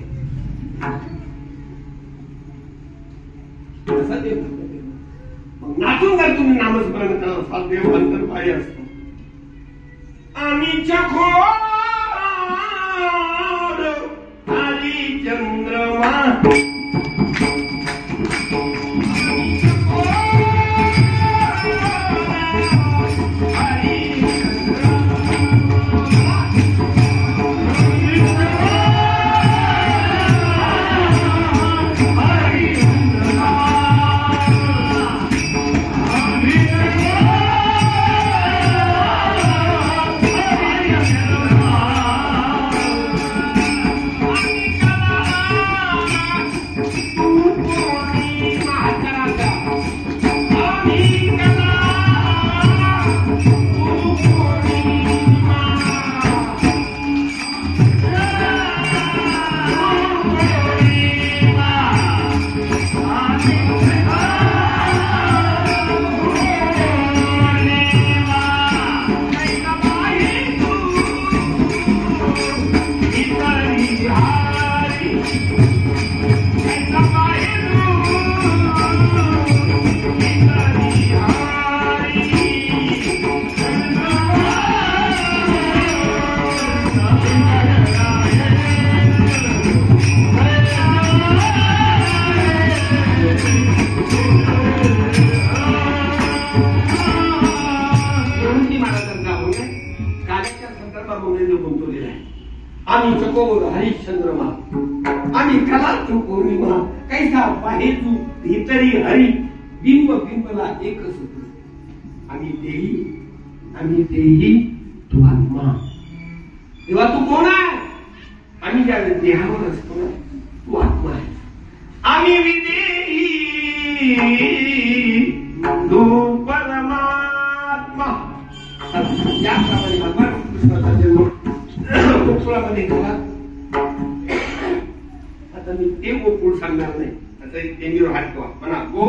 मग नाचून जर तुम्ही नामस्मरण करत असाल देव अंतर्बाह्य असतो. आम्ही चकोर हरी चंद्रमा आम्ही चकोर हरिश्चंद्रमा आम्ही कलातू पौर्णिमा कैसा बाहेतू भीतरी हरी बिंब बिंबला एकच होतो. आम्ही देही तू आत्मा. तेव्हा तू कोण आहे? आम्ही ज्या देहावर असतो ना तू आत्मा आहे. आम्ही विदेही तू परमात्मा. याप्रमाणे भगवान कृष्णाचा जन्म गोकुळामध्ये झाला. आता मी ते गोकुळ सांगणार नाही. आता इंद्रिय हात ठेवा म्हणा. गो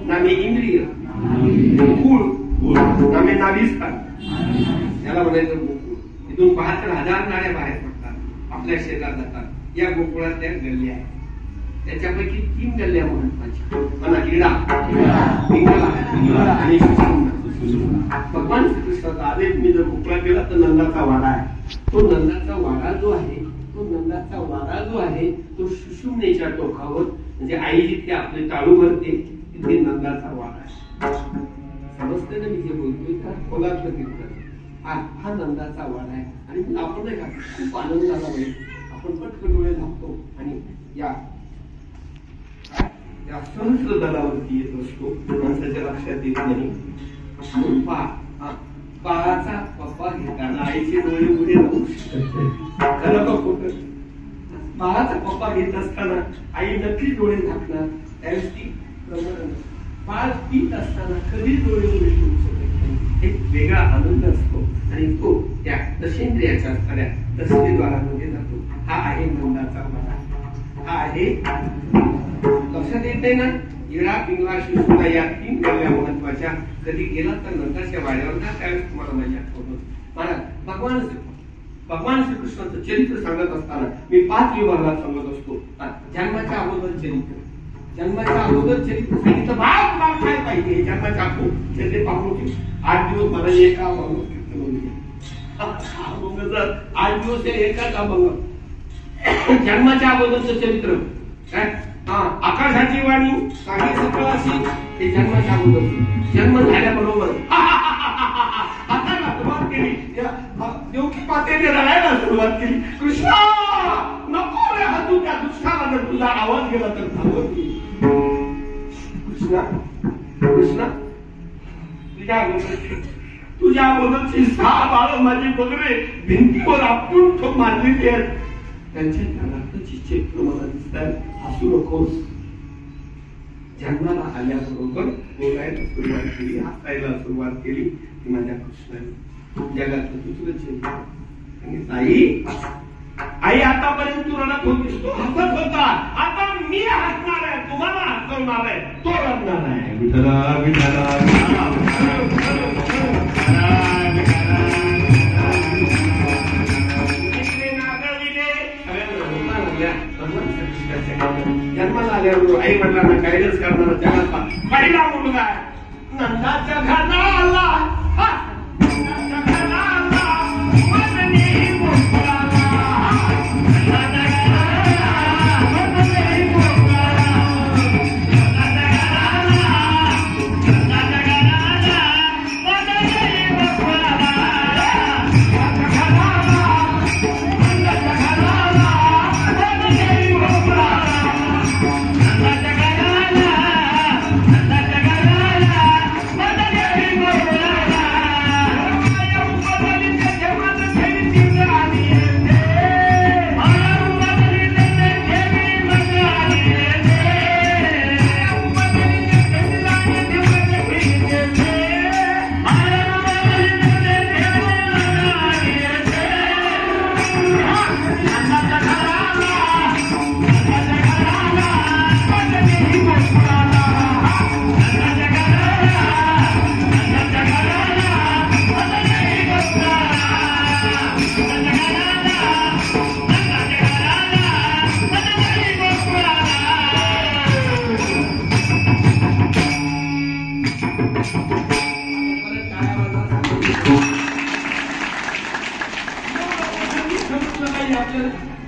नामे इंद्रिय, कुळ नामे नाभिस्थान, याला म्हणायचं गोकुळ. इथून 72,000 नाड्या बाहेर पडतात, आपल्या शरीरात जातात. या गोकुळात त्या गल्ल्या आहेत. त्याच्यापैकी 3 गल्ल्या महत्वाच्या म्हणा. इडा, पिंगला आणि भगवान श्रीकृष्णाचा आदेश. मी जर गोकुळात गेला तर नंदाचा वाडा आहे. तो नंदाचा वाडा जो आहे तो सुषुम्नेच्या टोकावर, म्हणजे आई जिथे आपले टाळू भरते तिथे नंदाचा वाडा आहे. समजते ना मी जे बोलतोय का? कोल्हापूर तीर्थ हा नंदाचा वाडा आहे. आणि आपण नाही का खूप आनंद झाला पाहिजे. आपण पटकन डोळे झाकतो आणि या सहस्र दलावरती येत असतो. माणसाच्या लक्षात येत नाही. बाळाचा पप्पा घेताना आईचे डोळे उघडे राहू शकत नाही. बाळाचा पप्पा घेत असताना आई नक्की डोळे झाकणार. त्यावेळेस ती बाळ पीत असताना कधी डोळे उघडे ठेवू शकत नाही. एक वेगळा आनंद असतो आणि तो त्या दशेंद्रियाच्या खऱ्या दशेद्वारामध्ये जातो. हा आहे नंदाचा वाडा. हा आहे लक्षात येते ना. इडा, पिंगला, शिशुला या 3 गल्ल्या महत्वाच्या. कधी गेला तर नंतरच्या वाड्यावर ना त्यावेळेस तुम्हाला माझी आठवण. महाराज भगवान श्रीकृष्णाचं चरित्र सांगत असताना मी 5 विभागात सांगत असतो. जन्माच्या अगोदर चरित्र, जन्माच्या अगोदर चरित्र सांगितलं. बाप बाप काय पाहिजे जन्माच्या चरित्र पाहून 8 दिवस मला एका अभंग कीर्तन होते. अभंग 8 दिवस एकाच अभंग. जन्माच्या अगोदरचं चरित्र काय आकाशाची वाणी काही सकळ अशी हे जन्माच्या अगोदर. जन्म झाल्याबरोबर आता सुरुवात केली देवकी पातेने रडायला सुरुवात केली. कृष्णा नको रे हसू त्या दुष्टाला जर तुझा आवाज गेला तर थांबत नाही. कृष्णा कृष्णा तुझ्या अगोदरची 6 बाळ माझी बघरे भिंतीवर आपण तो मारलेली आहेत. त्यांच्या रक्ताची चित्र मला दिसतात. हसू नकोस. जन्माला आल्याबरोबर बोलायला सुरुवात केली, हसायला सुरुवात केली की माझ्या कृष्णाने जगातलं दुसरं चिंता. आई आतापर्यंत तू रडत होतीस, तू हसत होता. आता मी हसणार आहे, तुम्हाला हसवणार आहे, तो रडणार आहे. विठला विठला जन्माला आल्याबरोबर आई वडिलांना गायडन्स करणारा जगातला पहिला मुलगा नंदाच्या घराला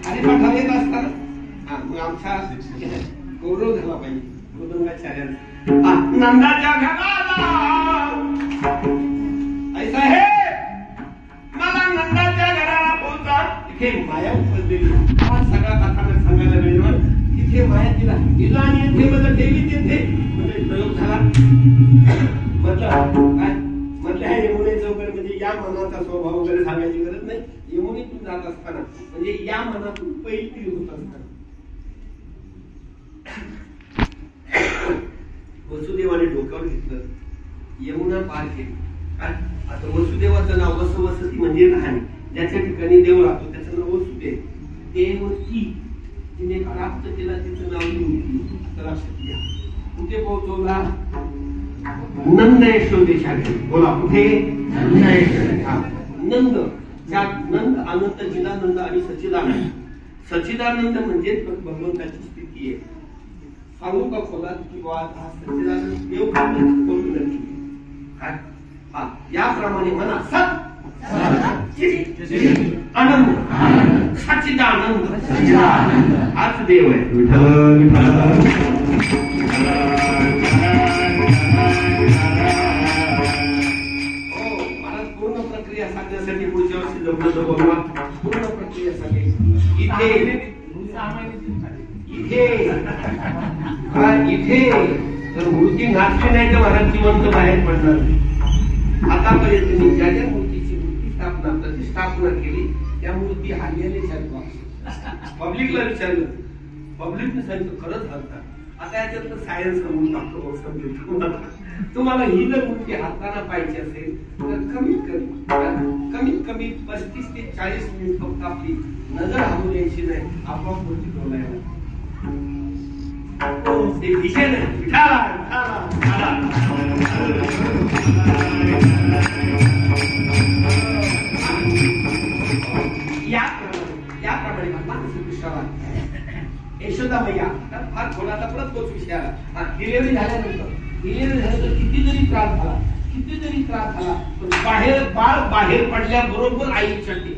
हरिपाठाला येत असताना आमच्या गौरव झाला पाहिजे. मृदंगाचार्यांचा नंदाच्या घराला आई साहेब मला नंदाच्या घराला पोहोचा. तिथे माया उपजलेली. हा सगळा कथानक सांगायला मिळणार. तिथे माया तिला तिला आणि येथे मला देवी तिथे म्हणजे प्रयोग झाला. म्हटलं काय म्हटलं ह्या यमुनेचं वगैरे म्हणजे या मनाचा स्वभाव वगैरे सांगायची गरज नाही. यमुनेतून जात असताना म्हणजे या मनातून पैलती होत असताना वसुदेवाने डोक्यावर घेतलं, यमुना पार केली. आता वसुदेवाचं नाव वसवसती म्हणजे लहान, ज्याच्या ठिकाणी देव राहतो त्याचं नाव वसुदेव. देवकी तिने प्राप्त केला, तिचं नाव लक्षात घ्या. कुठे पोहोचवला? नंद यशोदेशाने. बोला कुठे? नंद. ज्यात नंद अनंत, चिदानंद आणि सच्चिदानंद. सच्चिदानंद म्हणजे भगवंताची स्थिती आहे. सांगू का खोला की हा सच्चिदानंद देव करून याप्रमाणे म्हणा सत आनंद सच्चिदानंद हाच देव आहे. पूर्ण प्रक्रिया सांगण्यासाठी पुढच्या वर्षी जमलं बोलवा. पूर्ण प्रक्रिया सांगायची इथे इथे तर मूर्ती नाचली नाही तर महाराज जिवंत बाहेर पडणार. आतापर्यंत मी ज्या ज्या मूर्तीची प्रतिष्ठापना केली त्या मूर्ती हाल्ल्याने चालू. पब्लिकला विचारलं, पब्लिकने सांगितलं खरंच हलतात. आता याच्यात सायन्स समजून टाकतो. तुम्हाला ही जर मूर्ती हाताना पाहिजे असेल तर कमीत कमी 35 ते 40 मिनिट फक्त आपली नजर हलवू द्यायची नाही. आपोआप मूर्ती डोलायला ते विषय नाही. याप्रमाणे भगवान श्रीकृष्णाला यशोदा मैया फार थोडासा परत तोच विषय आला. डिलिव्हरी झाल्यानंतर कितीतरी त्रास झाला पण बाळ बाहेर पडल्याबरोबर आईसाठी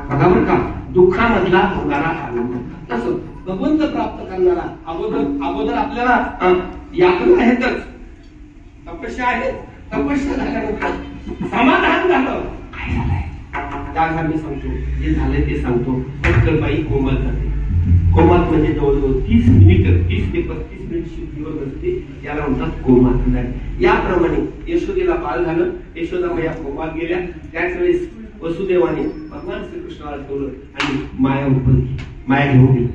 बघा का दुःखामधला होणारा आनंद. तसं भगवंत प्राप्त करणारा अगोदर आपल्याला यातना आहेतच, तपस्या आहे. तपस्या झाल्यानंतर समाधान झालं. त्याला मी सांगतो जे झालंय ते सांगतो. फक्त बाई कोमल जाते. कोमात म्हणजे जवळजवळ 30 ते 35 मिनिट शुद्धीवर बसते. याला म्हणतात कोमात झाली. याप्रमाणे यशोदेला बाळ झालं. यशोदा मैया कोमात गेल्या. त्याच वेळेस वसुदेवाने भगवान श्रीकृष्णाला ठेवलं आणि माया उभं माया घेऊन गेली.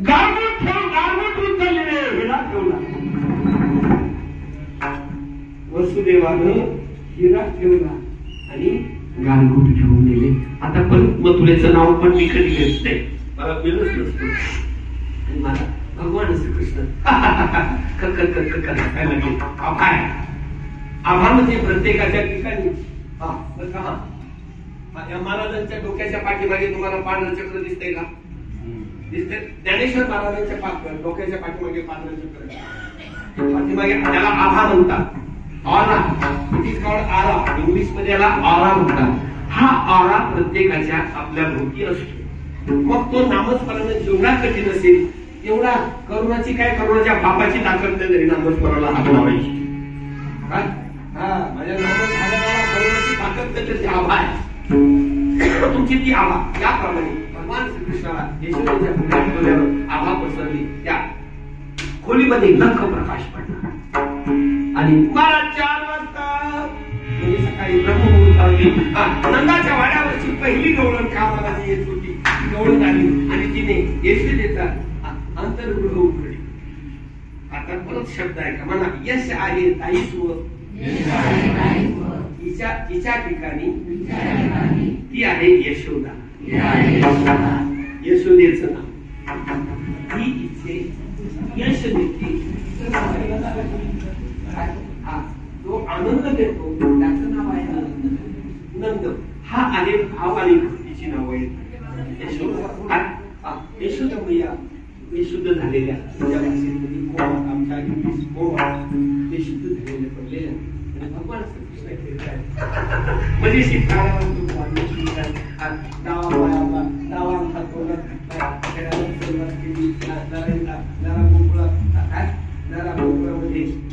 गारगोट उचलले हिरा ठेवला. वसुदेवानं हिरा ठेवला आणि गारगोट घेऊन गेले. आता परत मथुरेचं नाव पण मी कधी घेत नाही, मला वेळच नसतो. आणि मला भगवान श्रीकृष्ण करायला लागले. आभा म्हणजे प्रत्येकाच्या ठिकाणी या महाराजांच्या डोक्याच्या पाठीमागे तुम्हाला पांढरं चक्र दिसतंय का? दिसतंय. ज्ञानेश्वर महाराजांच्या डोक्याच्या पाठीमागे पांढरं चक्र पाठीमागे त्याला आभा म्हणतात. Aura, it is called aura. English मध्ये याला ऑरा म्हणतात. हा ऑरा प्रत्येकाच्या आपल्या भोवती असतो. मग तो नामस्मरण जेवढा कठीण असेल तेवढा करुणाची काय करुणाच्या बापाची ताकद तरी नामस्मरणाला हात लावायची. माझ्या करुणाची ताकद त्याची आभा आहे. तुमची ती आभा. याप्रमाणे भगवान श्रीकृष्णाला यशोदेच्या पुढ्यात ठेवल्यावर आभा पसरली. त्या खोलीमध्ये लख प्रकाश पडला आणि मला 4 वाजता म्हणजे सकाळी ब्रह्ममुहूर्तावली नंदाच्या वाड्यावरची पहिली गवळण कामाला जी येत होती गवळण आली आणि तिने यशोदेचा अंतर्गृह उघडली. आता परत शब्द आहे का म्हणा. यश आहे दायित्व. तिच्या ठिकाणी ती आहे यशोदा. यशोदेचं नाव ही इथे यश देते. जो आनंद देतो त्याचं नाव आहे नंद. हा आहे भाव आणि भक्तीची नाव आहे. यशोदा मैया विशुद्ध झालेल्या तुझ्या भाषेमध्ये आमच्या विशुद्ध झालेल्या पडलेल्या आणि भगवान श्रीकृष्ण म्हणजे शिकायला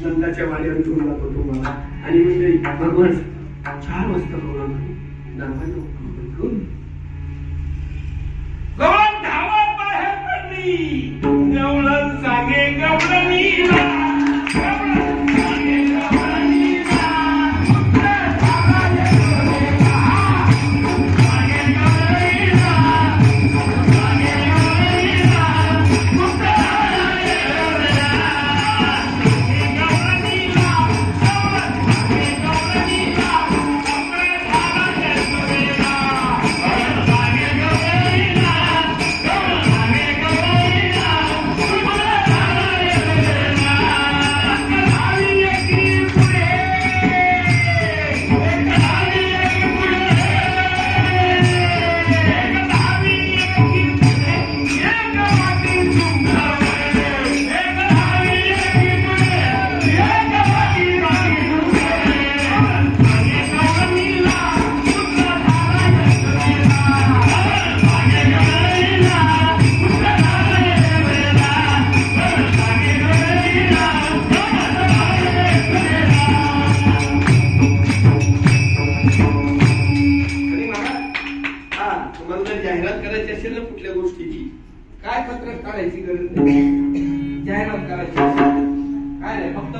नंदाच्या वाड्यावर घेऊन जातो तुम्हाला आणि म्हणजे भगवान 4 वाजता गवळण धावत बाहेर पडली. गवळण सांगे गवळणीला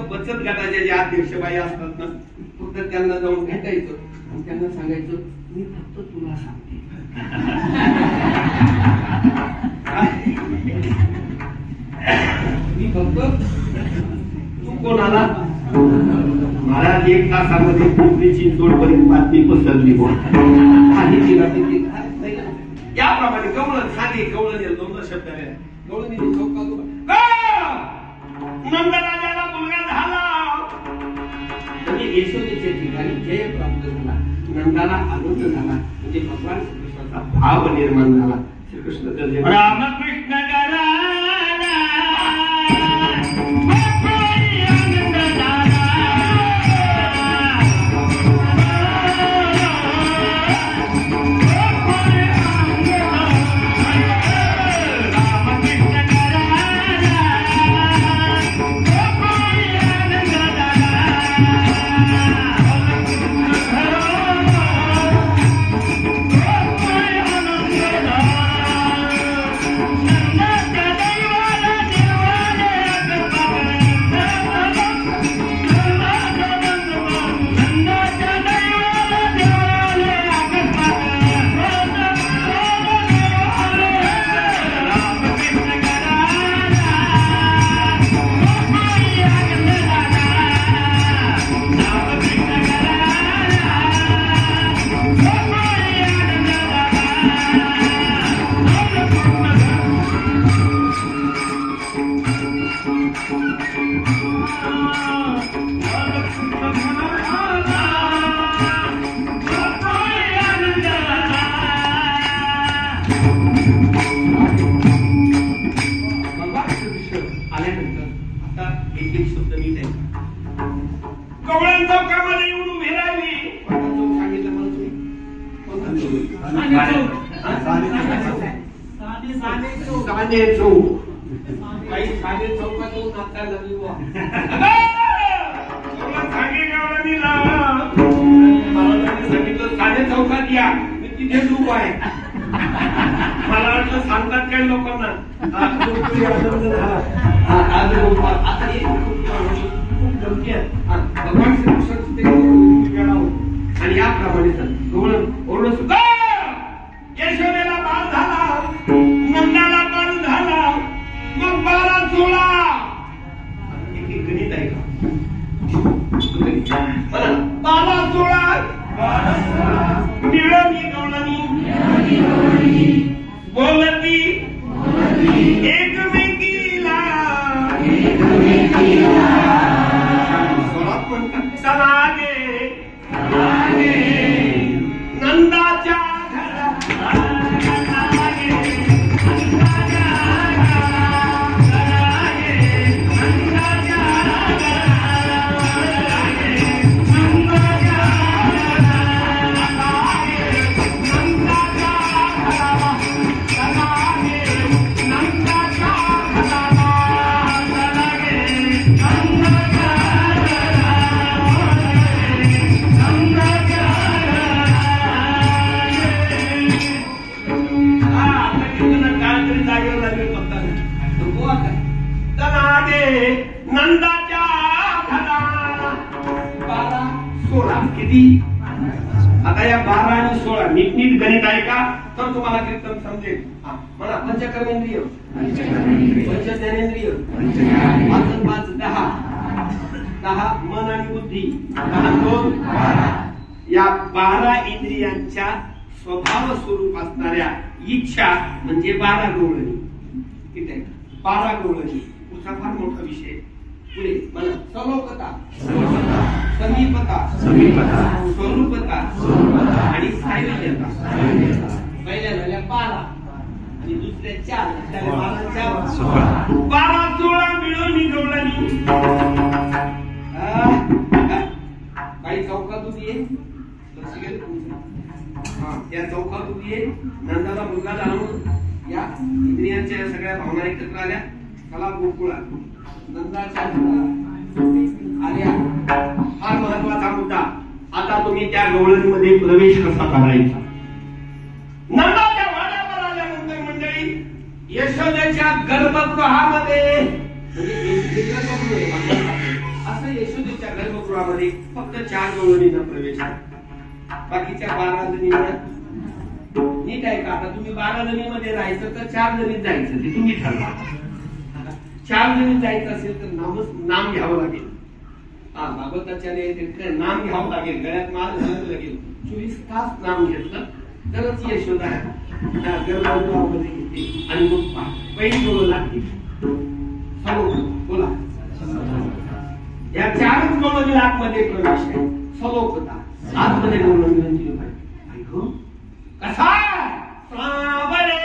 बचत गटाच्या ज्या अध्यक्षबाई असतात ना फक्त त्यांना जाऊन भेटायचं आणि त्यांना सांगायचं मी फक्त तुला सांगते. मी फक्त तू कोणाला मला 1 तासामध्ये पिंपरी चिंचवडपर्यंत बातमी पसरली. याप्रमाणे गवळण साधी गवळण 2 शब्द आहे. गवळण नंदराजाला मुलगा झाला म्हणजे यशोदेच्या ठिकाणी जय प्राप्त झाला. नंदाला आनंद झाला म्हणजे भगवान श्रीकृष्णाचा भाव निर्माण झाला. श्रीकृष्ण जय. रामकृष्ण कराला आणि याप्रमाणे यशोदेला बाल झाला, नंदाला बाल झाला, मग 12-16 एक गणित आहे का? 12-16 मिळवणी गवळणी बोलती एकमेकीला सनागे नंदाच्या नंदाच्या घराला 12-16 किती? आता या 12 आणि 16 नीट गणित आहे का? तर तुम्हाला कीर्तन समजेल. म्हणा पंचकर्मेंद्रिय, पंच ज्ञानेंद्रिय, 5 10 मन आणि बुद्धी, 2 या 12 इंद्रियांच्या स्वभाव स्वरूप असणाऱ्या इच्छा म्हणजे 12 गवळणी. किती आहे? 12 गवळणी. पुढचा फार मोठा विषय. पुढे मला सलोकता, समीपता, स्वरूपता आणि सायुज्यता. पहिल्या झाल्या 12 आणि दुसऱ्या 4, त्याला 12-16 मिळून गवळणी. काही चौकात उभी आहे, लक्ष गेलं तुमचं? या चौकात उभी आहे. नंदाला मुलगा झाला म्हणून या इंद्रियांच्या सगळ्या भावना एकत्र आल्या. कला गोकुळा नंदाच्या आल्या. फार महत्वाचा मुद्दा. आता तुम्ही त्या गवळणीमध्ये प्रवेश कसा करायचा? नंदाच्या वाड्यावर आल्यानंतर मंडळी यशोदेच्या गर्भगृहामध्ये असं यशोदेच्या गर्भगृहामध्ये फक्त 4 गवळणींना प्रवेश आहे. बाकीच्या 12 जणींना नीट आहे का? आता तुम्ही 12 जणीमध्ये राहायचं तर 4 जणीत जायचं, ते तुम्ही ठरवा. 4 जणीत जायचं असेल तर नाम घ्यावं लागेल. भागवताच्या नाम घ्यावं लागेल, गळ्यात माळ घालावं लागेल. 24 तास नाम घेतलं तरच यशोदा गर्भगृहामध्ये घेते. आणि मग पहिली गवळ लागते. बोला, या 4 गवळणी आतमध्ये प्रवेश आहे. सलोकता आतमध्ये गवळणी कसा? सावळे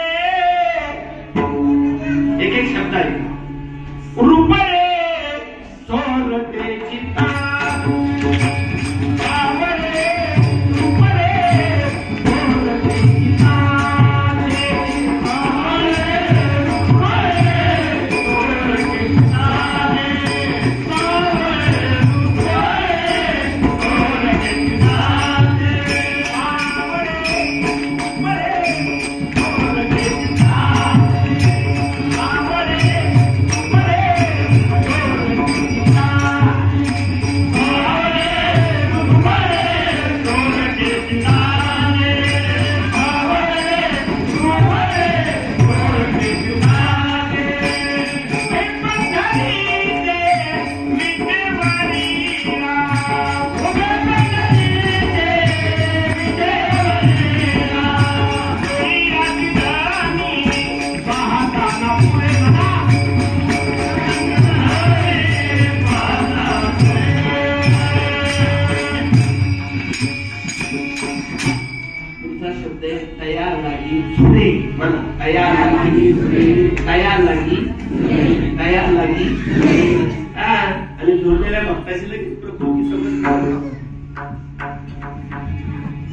आणि जोडलेल्या भक्ताची लगेच प्रकृती समजतो.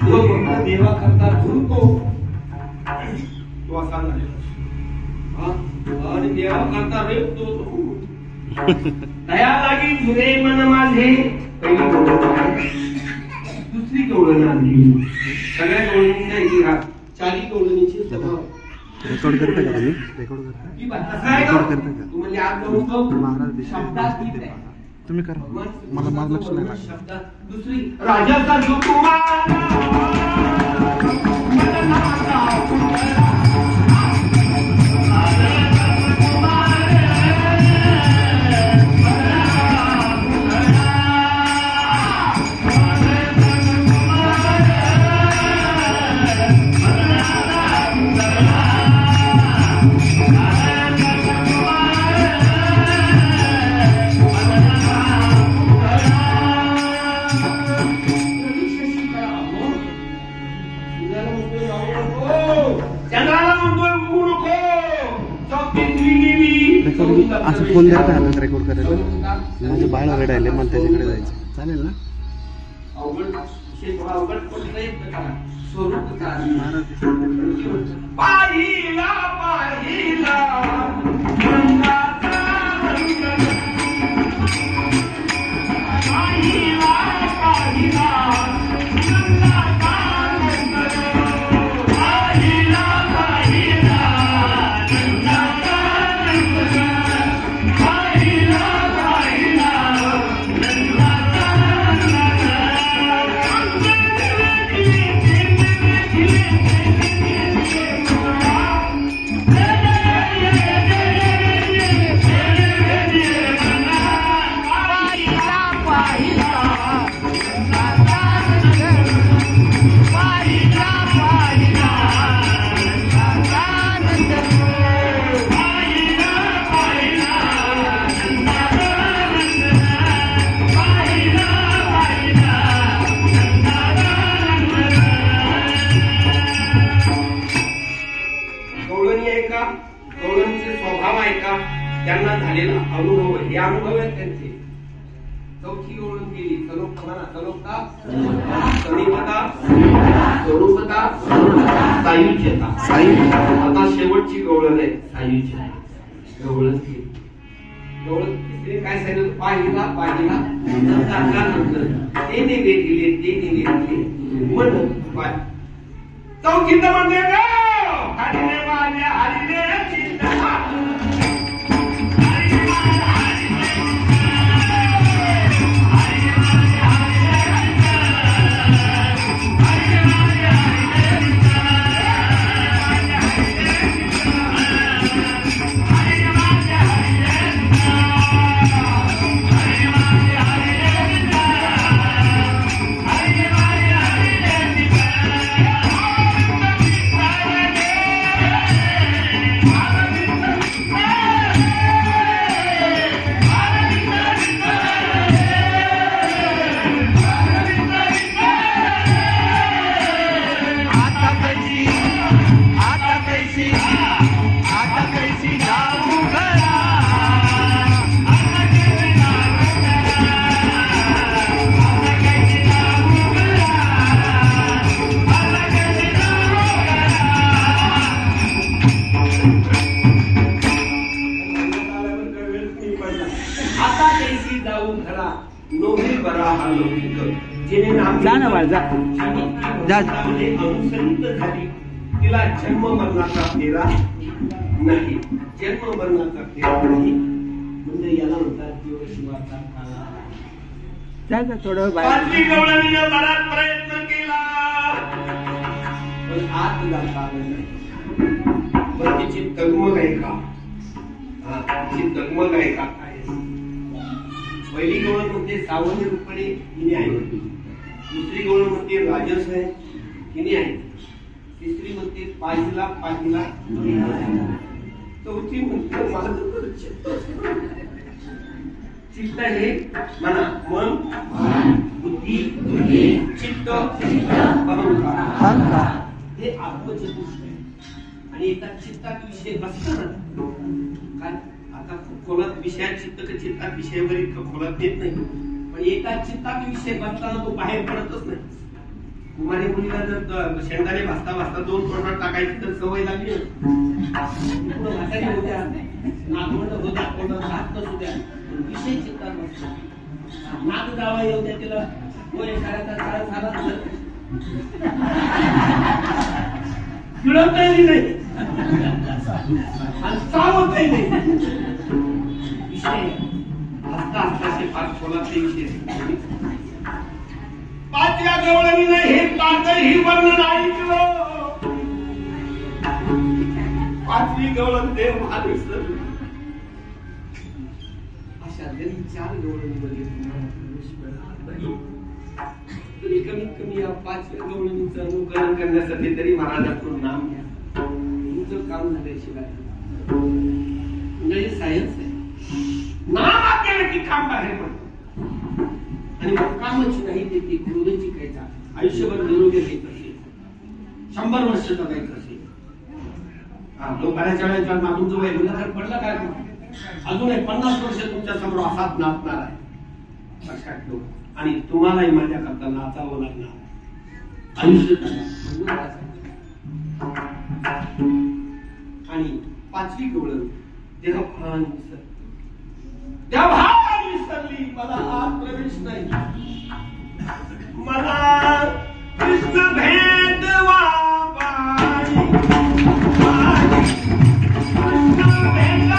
जो भक्त देवा करता झुरतो तो असा झालेला आणि देवा करता रेपतो तो दया लागी झुरे मन माझे. पहिली गवळण, दुसरी गवळण आली. सगळ्या गवळणींचा इतिहास, 40 गवळणीचे स्वभाव. रेकॉर्ड करता का तुम्ही? रेकॉर्ड करता? तू म्हणजे आज नव्हतो महाराज शब्दात गीत आहे. तुम्ही करा, मला लक्ष नाही लागलं. शब्दात दुसरी राजाचा जो तुम्हाला असं फोन द्या का हातात रेकॉर्ड करायला? माझं बाळ रडायले, मला त्याच्याकडे जायचं. चालेल ना? त्यांना झालेला अनुभव आहे, हे अनुभव आहेत त्यांचे. चौथी ओळख केली सलोकता, समीपता, स्वरूपता, सायुज्यता. आता शेवटची गवळण आहे सायुज्यता. गवळण केली. गवळण तिसरी काय सांगितलं? पाहिला नंतर ते दिले म्हणून चौथीत म्हणजे हरिले माझ्या हरिले जिने नाम जा ना बाळ, जा. जा. अनुसरित झाली तिला जन्म मरणाचा फेरा नाही. जन्म मरणाचा फेरा नाही म्हणजे याला म्हणतात जीव शिवाचा काळा. जा जा थोडं पाचवी बाहेर. गवळणीने बराच प्रयत्न केला पण आत जाता आलं नाही. पण तिची तगमग आहे का? तिची तगमग आहे का काय? पहिली गवळ म्हणते सावली रुपणे हिने आहे. दुसरी गवळ म्हणते राजस आहे हिने आहे. तिसरी म्हणते पाहिला पाहिला. चौथी म्हणते माझं चित्त हे म्हणा मन बुद्धी चित्त अहंकार हे आत्मचतुष्ट आहे. आणि एका चित्तात विषय बसताना काय आता खोलात विषयात चित्त का चित्तात विषयावर इतकं खोलात येत नाही. पण एका चित्तात विषय बसताना तो बाहेर पडतच नाही. कुमारी मुलीला जर शेंगदाणे भाजता भाजता 2 तोंडात टाकायची तर सवय लागली पुढे भासायला होत्या नागवंड होता कोणाला हात नसू द्या विषय चित्तात बसतो. नाक जावा येऊ द्या तिला होय करायचा काळ झाला जुळवताही नाही आणि चावतही नाही. विषय हसता हसताचे फार खोलातले विषय. पाचव्या गवळणीने हे पाचही वर्णन ऐकलं. पाचवी गवळण देव माणूस अशा जरी 4 गवळणीमध्ये तुम्हाला प्रवेश मिळाला नाही तरी कमीत कमी या 5व्या गवळणीचं अनुकरण करण्यासाठी तरी महाराजांकडून नाम घ्या. तुमचं काम झाल्याशिवाय म्हणजे सायन्स आहे. नाम आपल्याला की काम बाहेर पडतं. आणि मग कामच नाही ते क्रोध जिंकायचा. आयुष्यभर निरोगी राहायचं असेल 100 वर्ष जगायचं असेल लोकांच्या वेळेस तुमचं वय पडलं काय अजून 50 वर्ष तुमच्या समोर असाच नाचणार आहे. लक्षात ठेव. आणि तुम्हालाही माझ्या करता नाचावं लागणार आयुष्य. आणि 5वी गवळण देह भान विसरली. त्या भान विसरली. मला आत प्रवेश नाही. मला कृष्ण भेद वाबाई कृष्ण भेद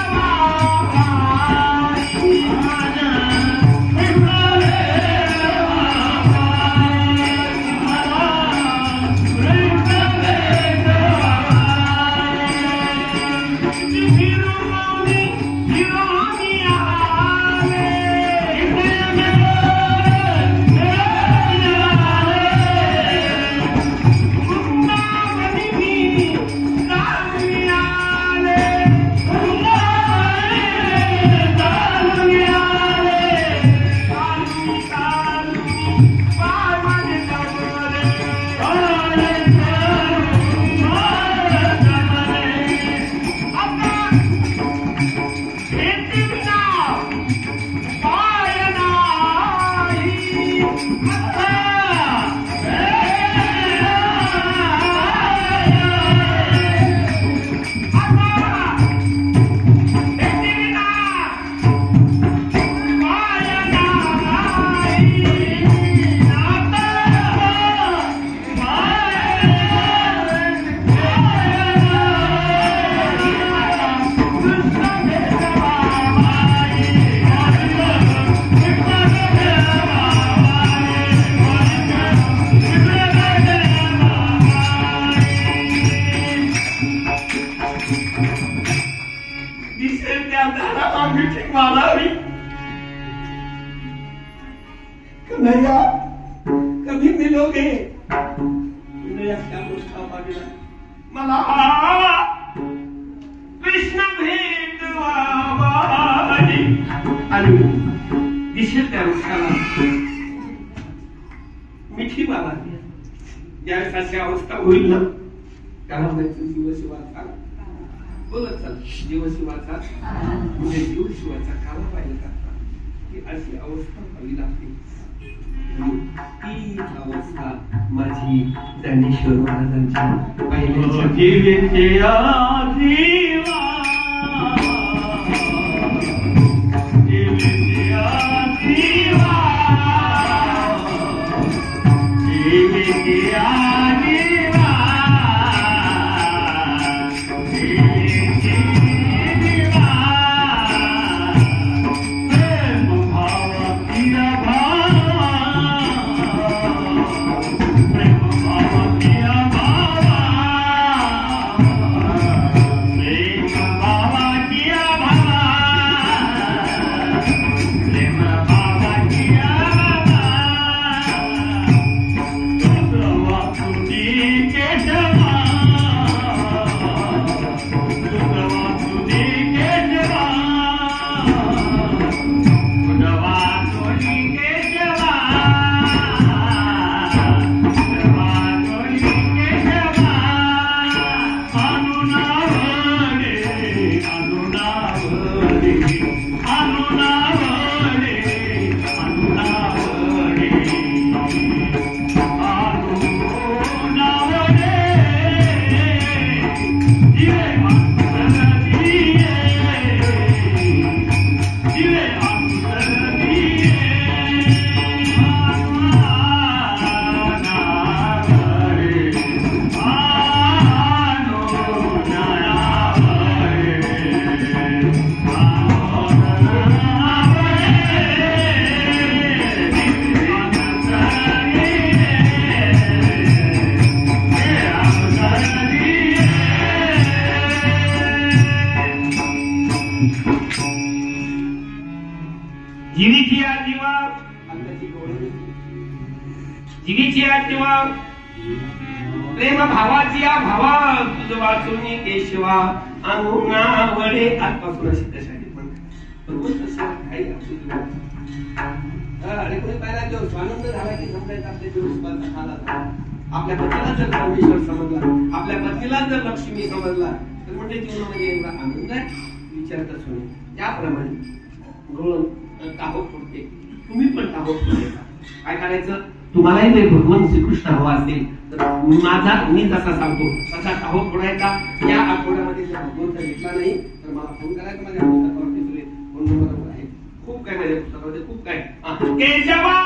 कन्हैया कभी मिलोगे? कन्हैया क्या मुस्का मांगला. मला कृष्ण भेद वाबाई. आणि दिसेल त्या वृक्षाला मिठी मारा. ज्यावेळेस अशी अवस्था होईल ना त्याला म्हणायचं जीवशिवाचा बोलत चाल. जीवशिवाचा म्हणजे जीवशिवाचा काला पाहिजे का की अशी अवस्था व्हावी लागते. ती अवस्था माझी ज्ञानेश्वर महाराजांच्या पहिल्या जीवीची आजीवा प्रेम भावाची भावा तुझ वाचूनी केशवा अनुनावळे आत्मासून सिद्धशाही पण रोज तसं काही अरे कोणी पाहिला जो स्वानंद झाला की समजायचं आपल्या दिवसभराचा काल आता आपल्या पतीला जर परमेश्वर समजला आपल्या पत्नीला जर लक्ष्मी समजला तर म्हणजे जीवनामध्ये एवढा आनंद आहे विचारतच होईल त्याप्रमाणे गवळण टाहोक फोडते तुम्ही पण टाहोक फोडते काय करायचं तुम्हालाही जर भगवान श्रीकृष्ण हवा असेल तर माझा मी जसा सांगतो तसा टाहोक फोडायचा या आठवड्यामध्ये जर भगवंत घेतला नाही तर मला फोन करायचा माझ्या पुस्तकावरती तुले फोन नंबर आहे खूप काय माझ्या पुस्तकामध्ये खूप काय केशवा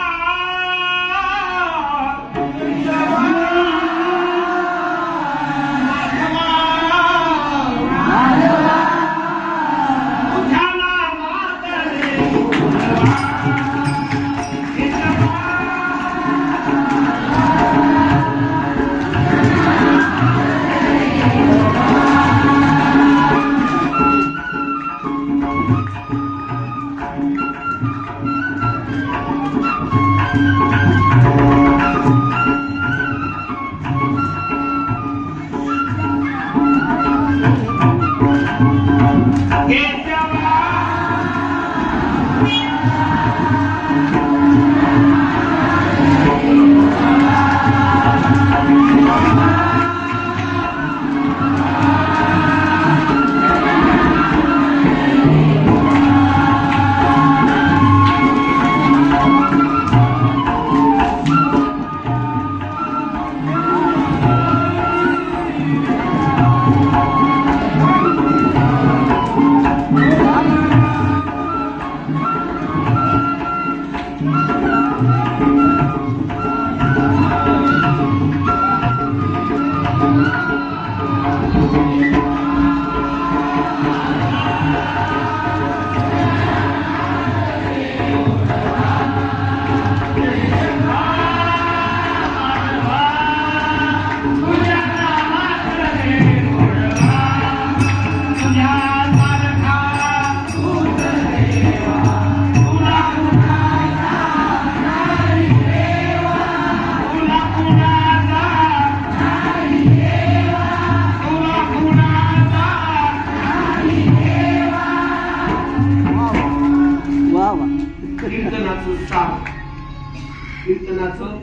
कीर्तनाचं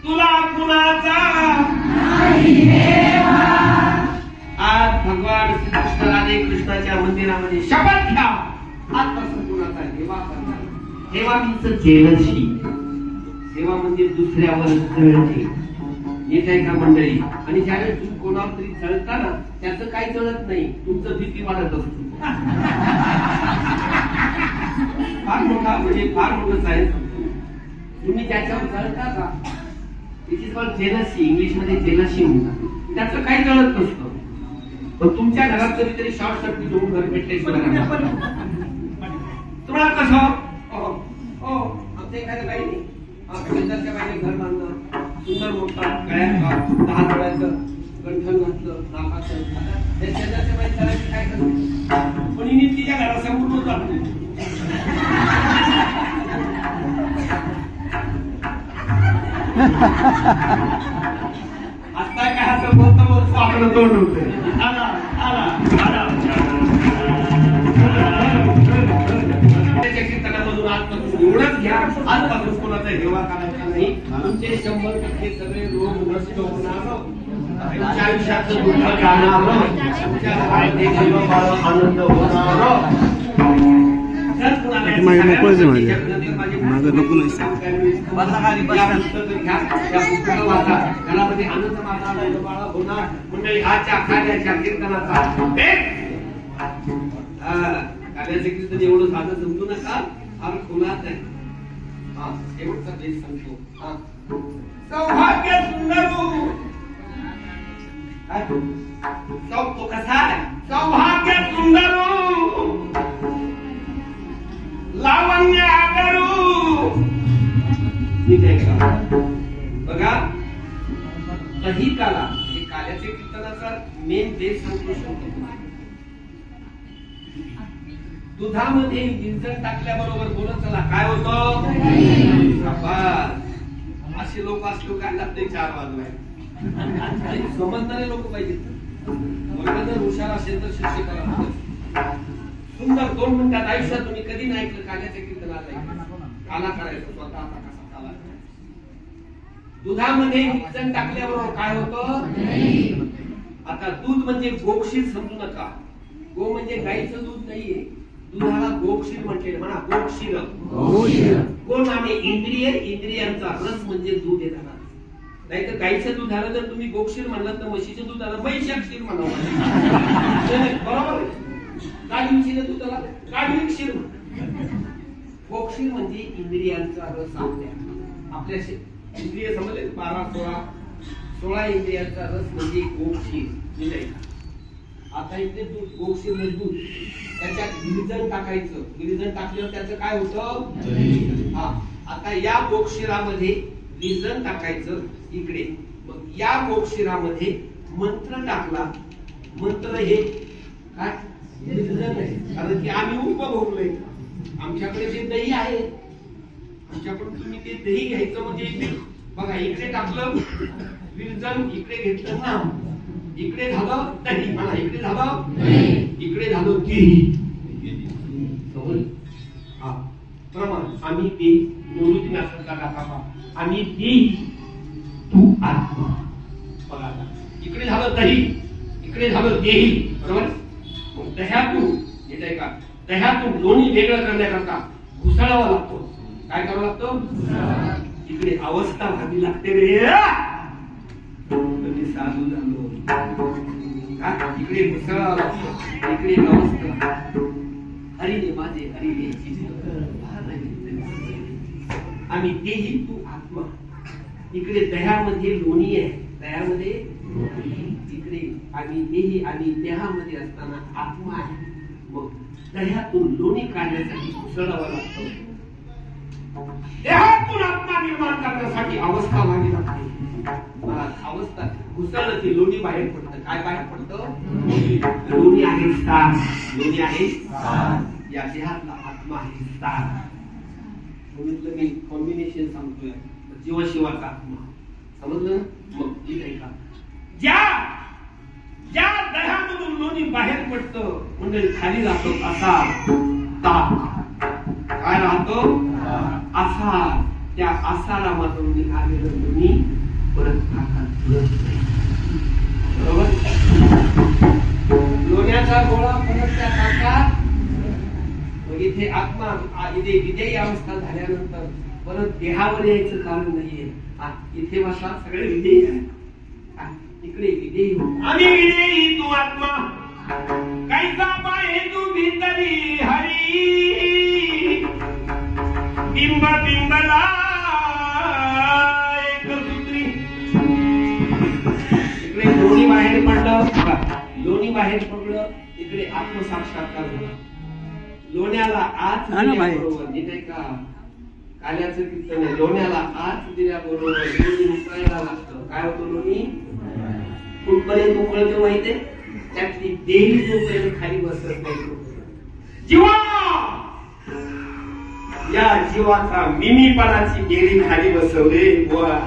तुला कुणाचा आज भगवान श्रीकृष्ण राधे कृष्णाच्या मंदिरामध्ये शपथ घ्या आजपासून कुणाचा हेवा करणार हेवा मीन्स जेलशी सेवा म्हणजे दुसऱ्यावर जळते येत आहे का मंडळी आणि ज्यावेळेस तुम्ही कोणावर तरी जळता ना त्याचं काही जळत नाही तुमचं भीती वाढत असतो फार मोठा म्हणजे फार मोठं सायन्स तुम्ही ज्याच्यावर जळता का इट इज कॉल्ड जेलसी, इंग्लिशमध्ये जेलसी म्हणतात. त्याचं काही कळत नसतं. पण तुमच्या घरात कधीतरी शॉर्ट सर्किट होऊन घर भेटले तुम्हाला कसं आमच्या एखाद्या बाईने शेजारच्या बाईने घर बांधलं, सुंदर मोठा गळ्यात 10 तोळ्याचं गंठण घातलं, नाकाचं. त्या शेजारच्या बाई करायची काय करते, पण हिने तिच्या घरासमोर जातो. आता काय असं बोलतं आपलं तोंड होतं. कीर्तनामधून आजपासून एवढंच घ्या, आजपासून कोणाचा हेवा करायचा नाही. तुमचे 100% सगळे रोग नष्ट होणार, तुमच्या आयुष्याचं दुःख जाणार, तुमच्या घरात एक जीवबाळ आनंद होणार. माझं नको नाही घरामध्ये आनंद बाळा होणार. मंडळी आजच्या कार्याच्या कीर्तनाचा कार्याचे कीर्तन एवढं साधं समजू नका, फार खुलाच आहे. शेवटचा देश सांगतो. सौभाग्य सुंदर तो कसा आहे, सौभाग्य सुंदर लावण्य आगरू. ठीक आहे का? बघा दही काला हे काल्याचे कीर्तनाचा मेन बेस सांगतो. दुधामध्ये विरजण टाकल्याबरोबर बोलत चला काय होतं, असे लोक असलो काय लागते 4 वाजवाय. समजणारे लोक पाहिजेत. मुलगा जर हुशार असेल तर शिष्य करा. सुंदर 2 मिनिटात आयुष्यात तुम्ही कधी नाही ऐकलं काल्याच्या कीर्तनात काला करायचं स्वतः. आता कसा काला करायचा, दुधामध्ये विरजण टाकल्याबरोबर काय होतं. आता दूध म्हणजे गोक्षीर समजू नका. गो म्हणजे गाईचं दूध नाहीये, दुधाला गोक्षीर म्हटलेलं. म्हणा गोक्षीर. गो नामे इंद्रिय, इंद्रियांचा रस म्हणजे दूध येणार. नाही तर गाईचं दूध आलं तर तुम्ही गोक्षीर म्हणलात तर म्हशीचं दूध आलं मैशाक्षीर म्हणावं. बरोबर. गाडीशीर दुधाला गाडी क्षीर. गोक्षीर म्हणजे इंद्रियांचा रस. आपल्या इंद्रिय समजले 12-16 इंद्रियांचा रस म्हणजे गोक्षीर. आता इथे दूध गोक्षीर म्हणजे दूध, त्याच्यात विरजण टाकायचं. विरजण टाकल्यावर त्याचं काय होतं. आता या गोक्षीरामध्ये विरजण टाकायचं इकडे. मग या गोक्षीरामध्ये मंत्र टाकला. मंत्र हे काय कारण की आम्ही उपभोगलोय. आमच्याकडे जे दही आहे, आमच्याकडून तुम्ही ते दही घ्यायचं. म्हणजे इकडे बघा, इकडे टाकलं विरजण, इकडे घेतलं ना, इकडे झालं दही. म्हणा इकडे झालं, इकडे झालं दही. प्रमाण आम्ही ते निवृत्ती नाशक टाका. आम्ही देही तू आत्मा. बघा इकडे झालं दही, इकडे झालं देही. बरोबर. दह्यातून येत आहे का, दह्यातून दोन्ही वेगळं करण्याकरता घुसळावा लागतो. काय करावं लागतं. इकडे अवस्था व्हावी लागते रे. साधू झालो इकडे घुसळावा लागतो. इकडे अवस्था हरिने माझे हरिने आम्ही तेही तू आत्मा. इकडे दह्यामध्ये लोणी आहे, दह्यामध्ये इकडे आम्ही देही आणि देहामध्ये असताना आत्मा आहे. मग दह्यातून लोणी काढण्यासाठी घुसळावा लागतो. देहातून आत्मा निर्माण करण्यासाठी अवस्था व्हावी लागते. मला अवस्था घुसळलं की लोणी बाहेर पडतं. काय बाहेर पडतं. लोणी आहे सार. लोणी आहे या देहातला आत्मा आहे सार. म्हणून मी कॉम्बिनेशन सांगतोय. जीवशिवाचा आत्मा समजलं. मग ठीक आहे का. ज्या दह्यामधून लोणी बाहेर पडतं म्हणजे खाली राहतो असा ताक. काय राहतो असा. त्या आसारामधून निघालेलं लोणी परत ताकात बरोबर. लोण्याचा गोळा परत त्या ताकात. मग इथे आत्मा इथे विदेही अवस्था झाल्यानंतर परत देहावर यायचं कारण नाहीये. इथे बसा सगळे विदेही आहे. इकडे विदेही आम्ही विदेही तू आत्मा. कैसा पाहे तू भीतरी हरी. बिंब बिंबला एक सूत्री इकडे लोणी बाहेर पडलं, लोणी बाहेर पडलं, इकडे आत्मसाक्षात्कार झाला. लोण्याला आत दिल्याबरोबर नाही का, काल्याचं कीर्तन आहे, लोण्याला आत दिल्याबरोबर लोणी उकळायला लागतं. काय होतं लोणी कुठपर्यंत उकळतं माहितीये, त्यातली देवी जोपर्यंत खाली बसत नाही. जीवा, या जीवाचा मिमीपणाची देवी खाली बसवले बुवा.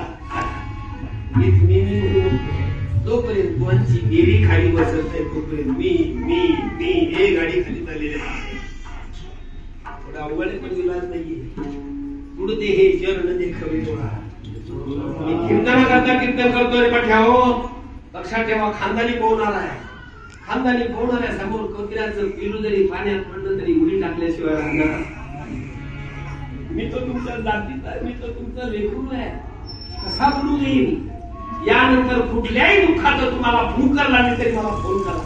तोपर्यंत तुमची देवी खाली बसत नाही, तोपर्यंत मी हे गाडी खाली चाललेली आहे. अवघड पण विलाज नाहीये. पुढे हे चरण देखावे बुवा. मी कीर्तन करतोय पण ठेवो, लक्षात ठेवा, खानदानी पोहून आलाय, खानदानी पोहून आलाय. समोर कचऱ्याचं पिलू जरी पाण्यात पडलं तरी उडी टाकल्याशिवाय राहणार. मी तो तुमच्या जातीचा, मी तो तुमचा लेकरू आहे, कसा बोलू नये. यानंतर कुठल्याही दुःखाचं तुम्हाला फोन करला नाही तरी मला फोन करा.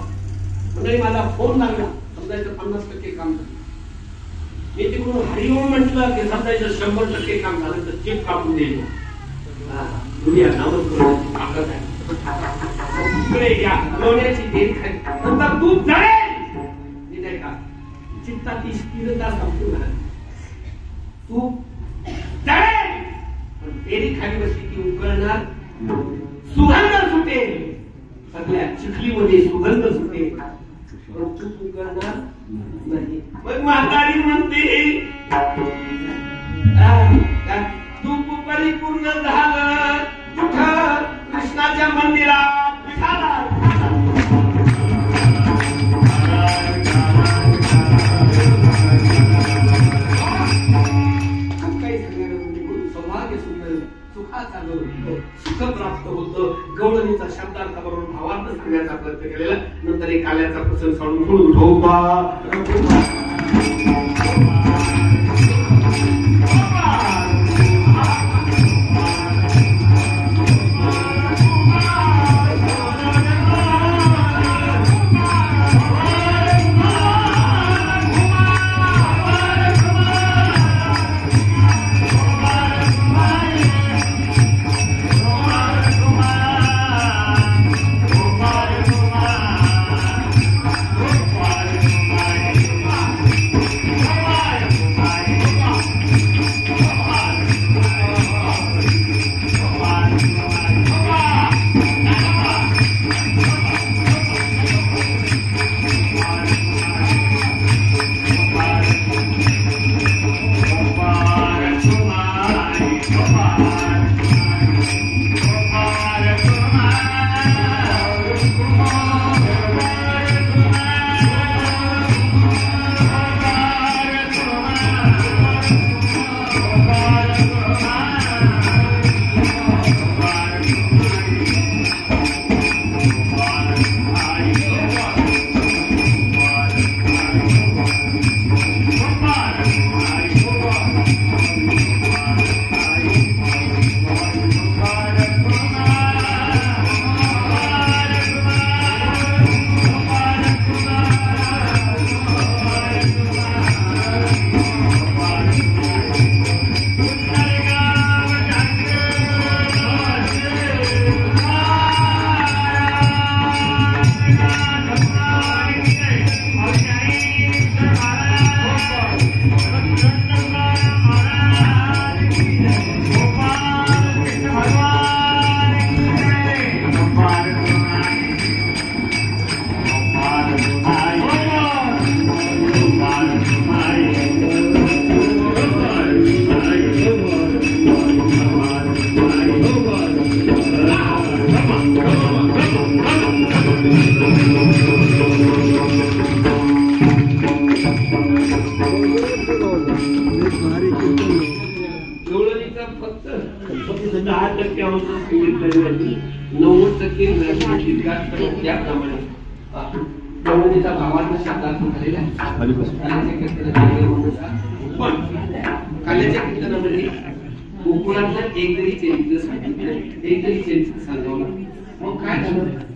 म्हणजे मला फोन लागला, समजायचं 50% काम झालं. मी तिकडून हरिओम म्हटलं की समजायचं 100% काम झालं तर चिप कापून देईल. लोण्याची देवी खाली नंतर दूध जाईल, नाही का, चित्ताची स्थिरता संपून तूप जाईल, पण देवी खाली बसली की उकळणार, सुगंध सुटेल, सगळ्या चिखलीमध्ये सुगंध सुटेल, पण तूप उकळणार नाही. मग म्हातारी म्हणते तूप परिपूर्ण झालं कुठं, कृष्णाच्या मंदिरात विठाला. काही सांगणार सौभाग्य सुंदर सुखाचा सुख प्राप्त होतं. गवळणीचा शब्दार्थाबरोबर भावार्थ सांगण्याचा प्रयत्न केलेला. नंतर एक काल्याचा प्रसंग सोडून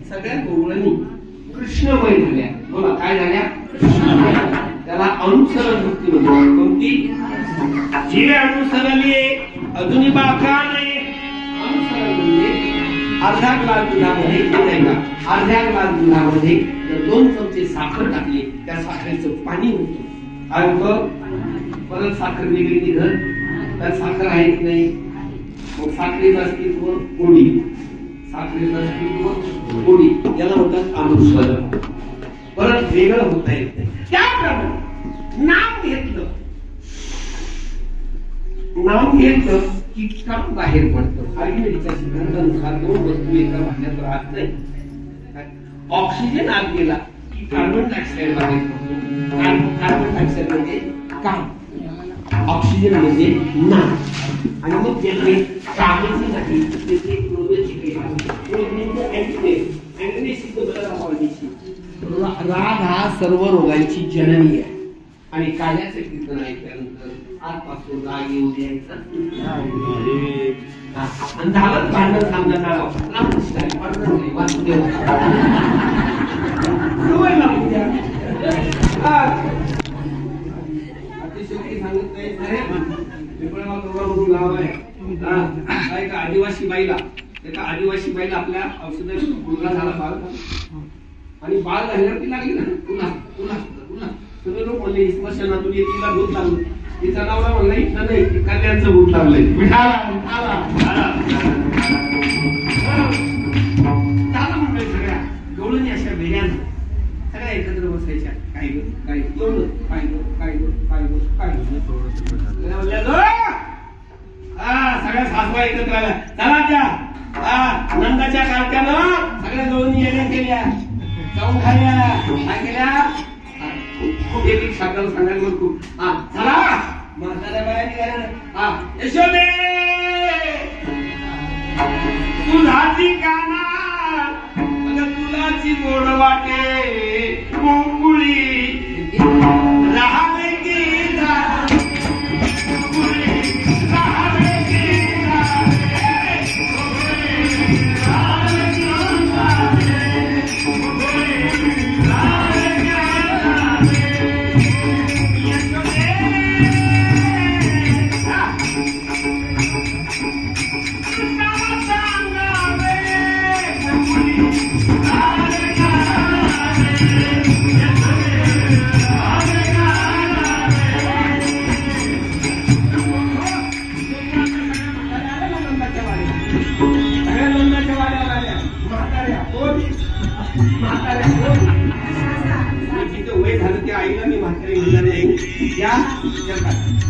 सगळ्या गवळणी कृष्णमय झाल्या. बोला काय झाल्या? त्याला अनुसरण वृत्ती म्हणतात. कोणती? जी अनुसरली अजूनही बाका नाही. अनुसरण म्हणजे अर्धा ग्लास दुधामध्ये नाही का, अर्ध्या ग्लास दुधामध्ये जर 2 चमचे साखर टाकली, त्या साखरेचं पाणी होतं. काय होतं? परत साखर वेगळी निघत, त्यात साखर आहे की नाही, मग साखरेचं अस्तित्व गोडी, साखरेचं अस्तित्व गोडी, याला म्हणतात अनुस्वर. परत वेगळं होता येत नाही. त्याप्रमाणे नाम घेतलं की काम बाहेर पडतं. आयुर्वेदिकच्या सिद्धांतानुसार 2 वस्तू एका भांड्यात राहत नाही. ऑक्सिजन आत गेला की कार्बन डायऑक्साईड बाहेर पडतो. कार्बन डायऑक्साईड म्हणजे काम, ऑक्सिजन म्हणजे नाम. आणि मग ज्याने कामाची नाही त्याचे क्रोधची राग हा सर्व रोगांची जननी आहे. आणि काल्याचं कीर्तन ऐकल्यानंतर आजपासून राग येऊ द्यायचा आणि झालं भांडण थांबण्याचा वासुदेव सवय लागू द्या. अतिशय सांगत नाही एका आदिवासी बाईला आपल्या औषधाची मुलगा झाला, बाळ झाला. आणि बाळ झाल्यावरती लागली ना पुन्हा तुम्ही लोक म्हणले स्मशानातून तिला भूत लागलं. तिचा नवरा म्हणला इथं नाही, कल्याणचं भूत लागलंय. म्हणलंय सगळ्या डोळून अशा वेड्यानं सगळ्या एकत्र बसायच्या. काय सगळ्या सासवा एकत्र आल्या. चला त्या नंदाच्या कारत्यानं सगळ्या जवळून येण्या केल्या, जाऊन खाल्ल्या. काय केल्या? खूप एक शब्दाला सांगायला मग खूप चला म्हाताऱ्या बाया निघाल्या. यशोदे तुझाची काना तुलाची गोड वाटे मोकुळी राहावे की वय झालं त्या आईला मी म्हातारी म्हणणार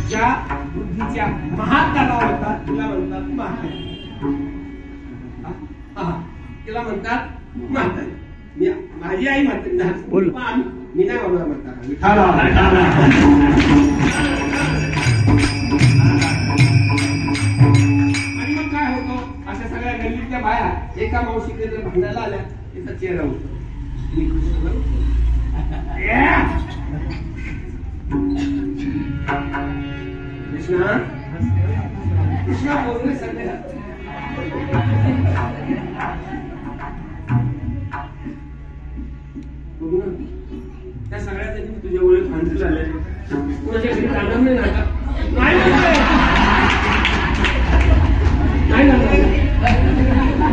ज्या बुद्धीच्या महात्मा होता तिला म्हणतात म्हातारी. तिला म्हणतात म्हातारी. माझी आई म्हातारी मी नाही म्हणणार म्हातारा. आणि मग काय होतो, अशा सगळ्या गल्लीतल्या बाया एका मावशीकडे जर भांडायला आल्या, तिचा चेहरा होतो. कृष्णा बोलले सगळ्या त्या सगळ्या त्यांनी तुझ्या ओळख भांडण झाल्या. कुणाच्या घरी जाणार नाही ना,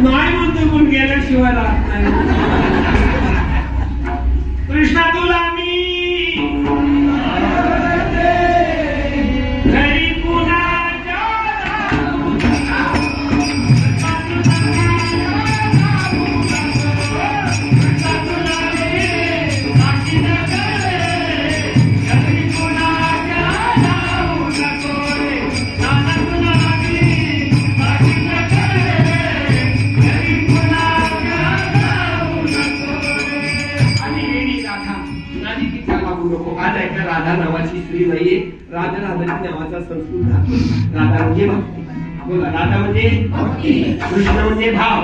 नाही म्हणतो कोण गेल्याशिवाय राहत नाही. कृष्णा तुला मी घरी कुणाच्या राधा नावाची स्त्री नाहीये. राधा राधाची नावाचा संस्कृत राधा म्हणजे भक्ती. बोला, राधा म्हणजे भक्ती, कृष्ण म्हणजे भाव.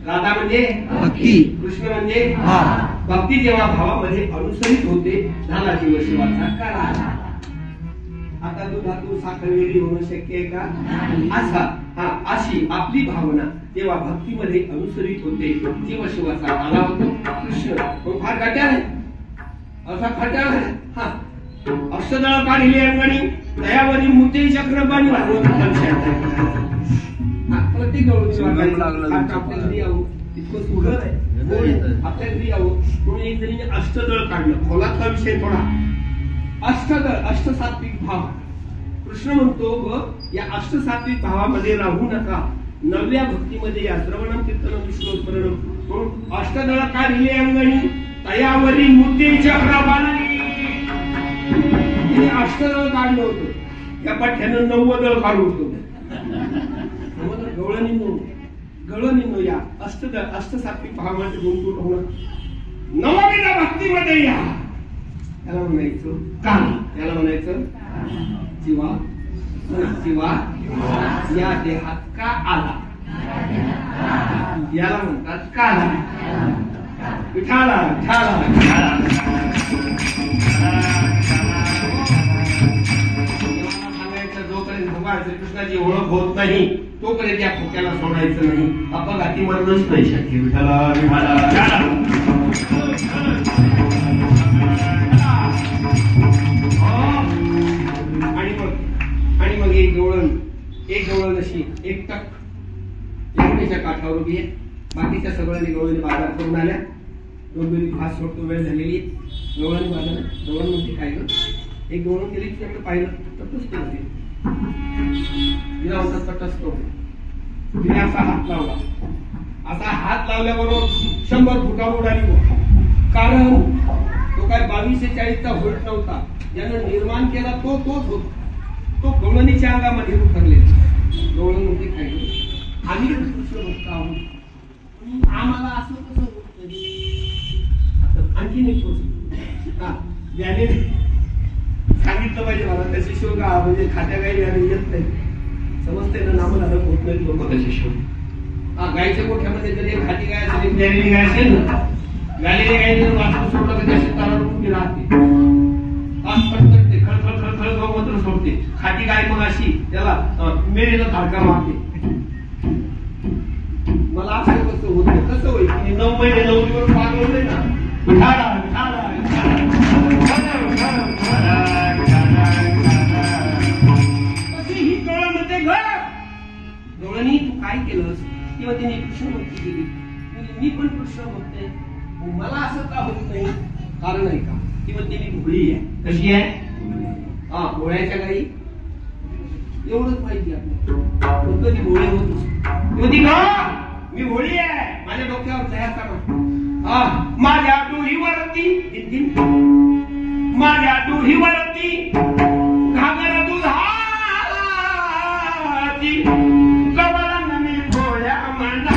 राधा म्हणजे भक्ती, कृष्ण म्हणजे भाव. भक्ती जेव्हा भावामध्ये अनुसरित होते झाला जीव शिवाचा काळा. आता दुधातून साखर वेगळी होणं शक्य आहे का? असा अशी आपली भावना जेव्हा भक्तीमध्ये अनुसरित होते जीव शिवाचा आला होतो कृष्ण. तो फार गट्या आहे, असा खट्या अक्षदळ काढिले अंगणी दयावरी मुते चक्रबाणी प्रत्येक गवळणी आपल्या घरी यावं इतकं सुंदर आहे. आपल्या घरी यावं म्हणून एक जणीने अष्टदळ काढलं. खोलातला विषय थोडा. अष्टदळ अष्टसात्विक भाव. कृष्ण म्हणतो व या अष्टसात्विक भावामध्ये राहू नका, नवल्या भक्तीमध्ये या. श्रवणम कीर्तनम विष्णू स्मरणम. म्हणून अष्टदळ काढले अंगणी तयावरी मूर्तीच्या प्रभावी. तिने अष्टदळ काढलं होतं. या पाठ्यानं 90 दळ काढून होतं. गवळणींनो या अष्टदळ अष्टसात्विक भावामध्ये गुंतून होणं. नववीला भक्तीमध्ये या. त्याला म्हणायचं काल. त्याला म्हणायचं जीवा जीवा या देहात का आला. याला म्हणतात काला. विठाला विठाला सांगायचं. जोपर्यंत भगवान श्रीकृष्णाची ओळख होत नाही तोपर्यंत या खोक्याला सोडायचं नाही. अपघाती मरणच नाही शक्य. विठाला विठाला. आणि मग एक गवळण अशी एक टक यमुनेच्या काठावर उभी आहे. बाकीच्या सगळ्यांनी गवळणी बाजार करून आल्या. 2 मिनिट फास सोडतो, वेळ झालेली. गवळणी बाजार गवळण म्हणजे काय ग. एक गवळण केली की त्याकडे पाहिलं तटस्थ होते. तिला होता तटस्थ. तिने असा हात लावला. असा हात लावल्याबरोबर 100 फुटावर उडाली. कारण तो काय 2240चा व्होल्ट नव्हता. ज्यानं निर्माण केला तोच होता. तो गवळणीच्या अंगामध्ये उतरले. गवळण म्हणजे काय आम्ही कृष्ण भक्त आहोत. आम्हाला असं कसं होत आणखीन एक गोष्ट ज्याने सांगितलं पाहिजे मला त्याच्याशिवाय का म्हणजे खात्या गाई येत नाही. समजते ना. नाम धारक होत नाहीत लोक त्याच्याशिवाय. गायच्या गोठ्यामध्ये जर एक खाती गाय असेल, एक गालेली गाय असेल ना, गालेली गाय वाचून सोडलं की त्या शेताला उभी राहते. खळखळ खळखळ गौमूत्र सोडते. खाटी गाय मग अशी त्याला मेरेला धाडका मारते. मला असं कसं होतं. कसं होईल की 9 महिने 9 दिवस पागवले ना. ही गवळण म्हणते गवळणी तू काय केलंस. किंवा तिने कृष्ण भक्ती केली. मी पण कृष्ण भक्त आहे. मला असं का होत नाही. कारण आहे का किंवा तिने भोळी आहे. कशी आहे. भोळ्याच्या गाई एवढंच माहिती आपल्याला. कधी भोळे होत मी भोळी आहे. माझ्या डोक्यावर जयाचा माझ्या डोहीवरती माझ्या डोहीवरती घागर दुधाची गवळण मी भोळ्या म्हणा.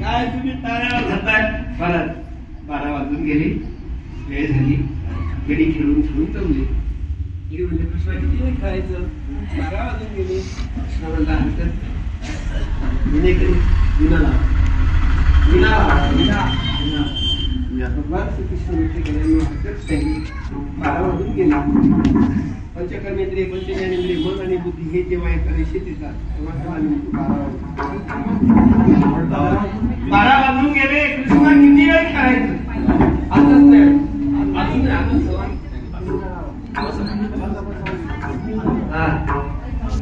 काय तुम्ही टाळ्या घालताय. 12 वाजून गेली. वेळ झाली. गडी खेळून जमले. इकडे म्हणजे कृष्णा किती नाही खेळायचं. 12 वाजून गेले. कृष्णा म्हणला भगवान श्रीकृष्ण म्हटले 12 वाजून गेले. पंचकर्मेंद्रिय पंचज्ञानेंद्रिय मन आणि बुद्धी हे जेव्हा एका रेषेत येतात तेव्हा त्याला नेमकं 12 वाजून गेले. कृष्ण किती वेळ खेळायचं? आताच नाही अजून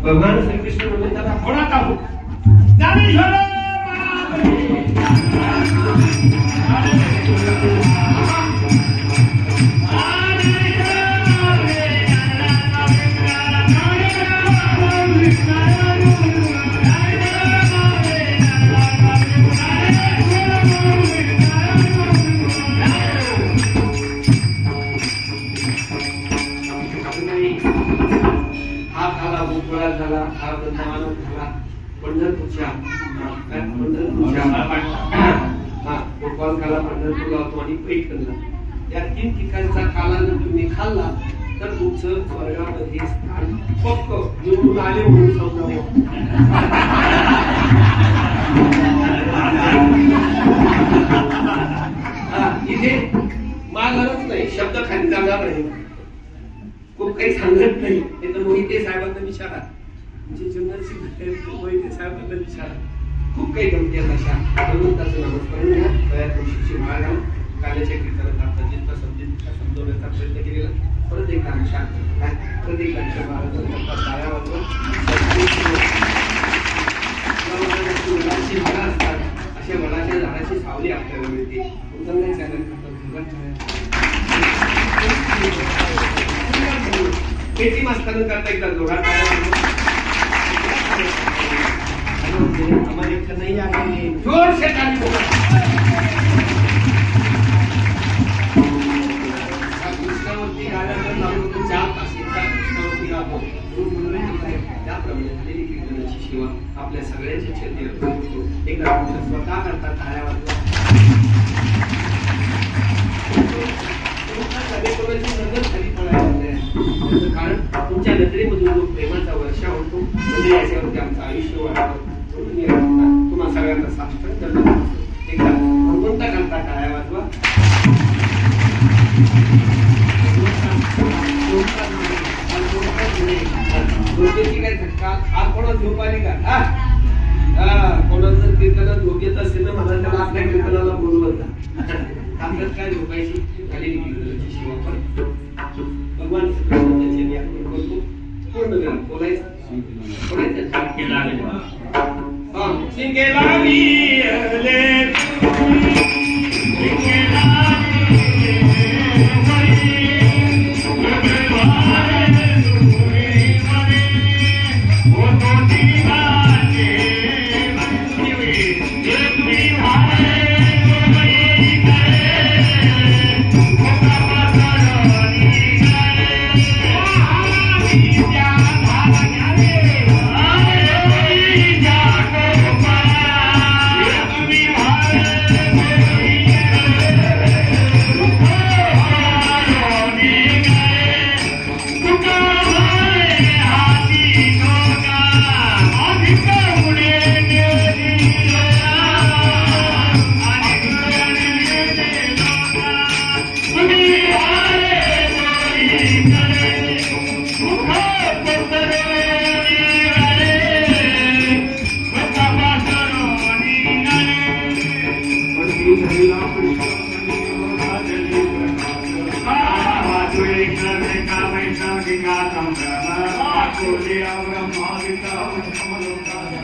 भगवान श्रीकृष्ण म्हणजे त्याला थोडा टाकू. ज्ञानेश्वर झाला हा वृंदावन झाला पंढरपूरच्या गोपाल काला पंढरपूरला होतो आणि पैठणला या 3 ठिकाणचा काला जर तुम्ही खाल्ला तर तुमचं स्वर्गामध्ये स्थान पक्क निवडून आले म्हणून समजावं. इथे माघारच नाही, शब्द खाली जाणार नाही, खूप काही सांगत नाही. ते तर मोहिते साहेबांना विचारा, जे जनरलची मोहिते साहेबांना विचारा, खूप काही गमती आहेत अशा. भगवंताचं नामस्मरण घ्या, दया तुळशीची माळ घाल, काल्याच्या कीर्तनात आपला जितका समजवण्याचा प्रयत्न केलेला. परत एक आमच्या प्रत्येकांच्या महाराजांचा पाया वाजवा. वडाची झाडं असतात, अशा वडाच्या झाडाची सावली आपल्याला मिळते. उचलण्या चॅनल खेती मास्ताना करता एकदा जोडा हमारे कन्हैया के लिए जोर से ताली बजाओ. कृष्णावरती राजाचं नाव होतं 4 तास कृष्णावरती राहतो. त्याप्रमाणे झालेली कीर्तनाची सेवा आपल्या सगळ्यांच्या चरणी अर्पण करतो. एकदा तुमच्या स्वतः करता टाळ्या वाजवा. नजर खाली पडायला त्याचं कारण तुमच्या नजरेमधून जो प्रेमाचा वर्षा होतो म्हणजे याच्यावरती आमचं आयुष्य वाढावं तुम्हाला सगळ्यांना साष्टांग करतो. एकदा भगवंता करता टाळ्या वाजवा. झोपेची काय झटका आज कोणा झोप आली का? कोणाला जर कीर्तनात झोप येत असेल ना मला त्याला आपल्या कीर्तनाला बोलवत जा. आपल्यात काय झोपायची झालेली कीर्तनाची सेवा करतो. भगवान श्रीकृष्णाची मी आपण करतो. पूर्ण वेळ बोलायचं Hare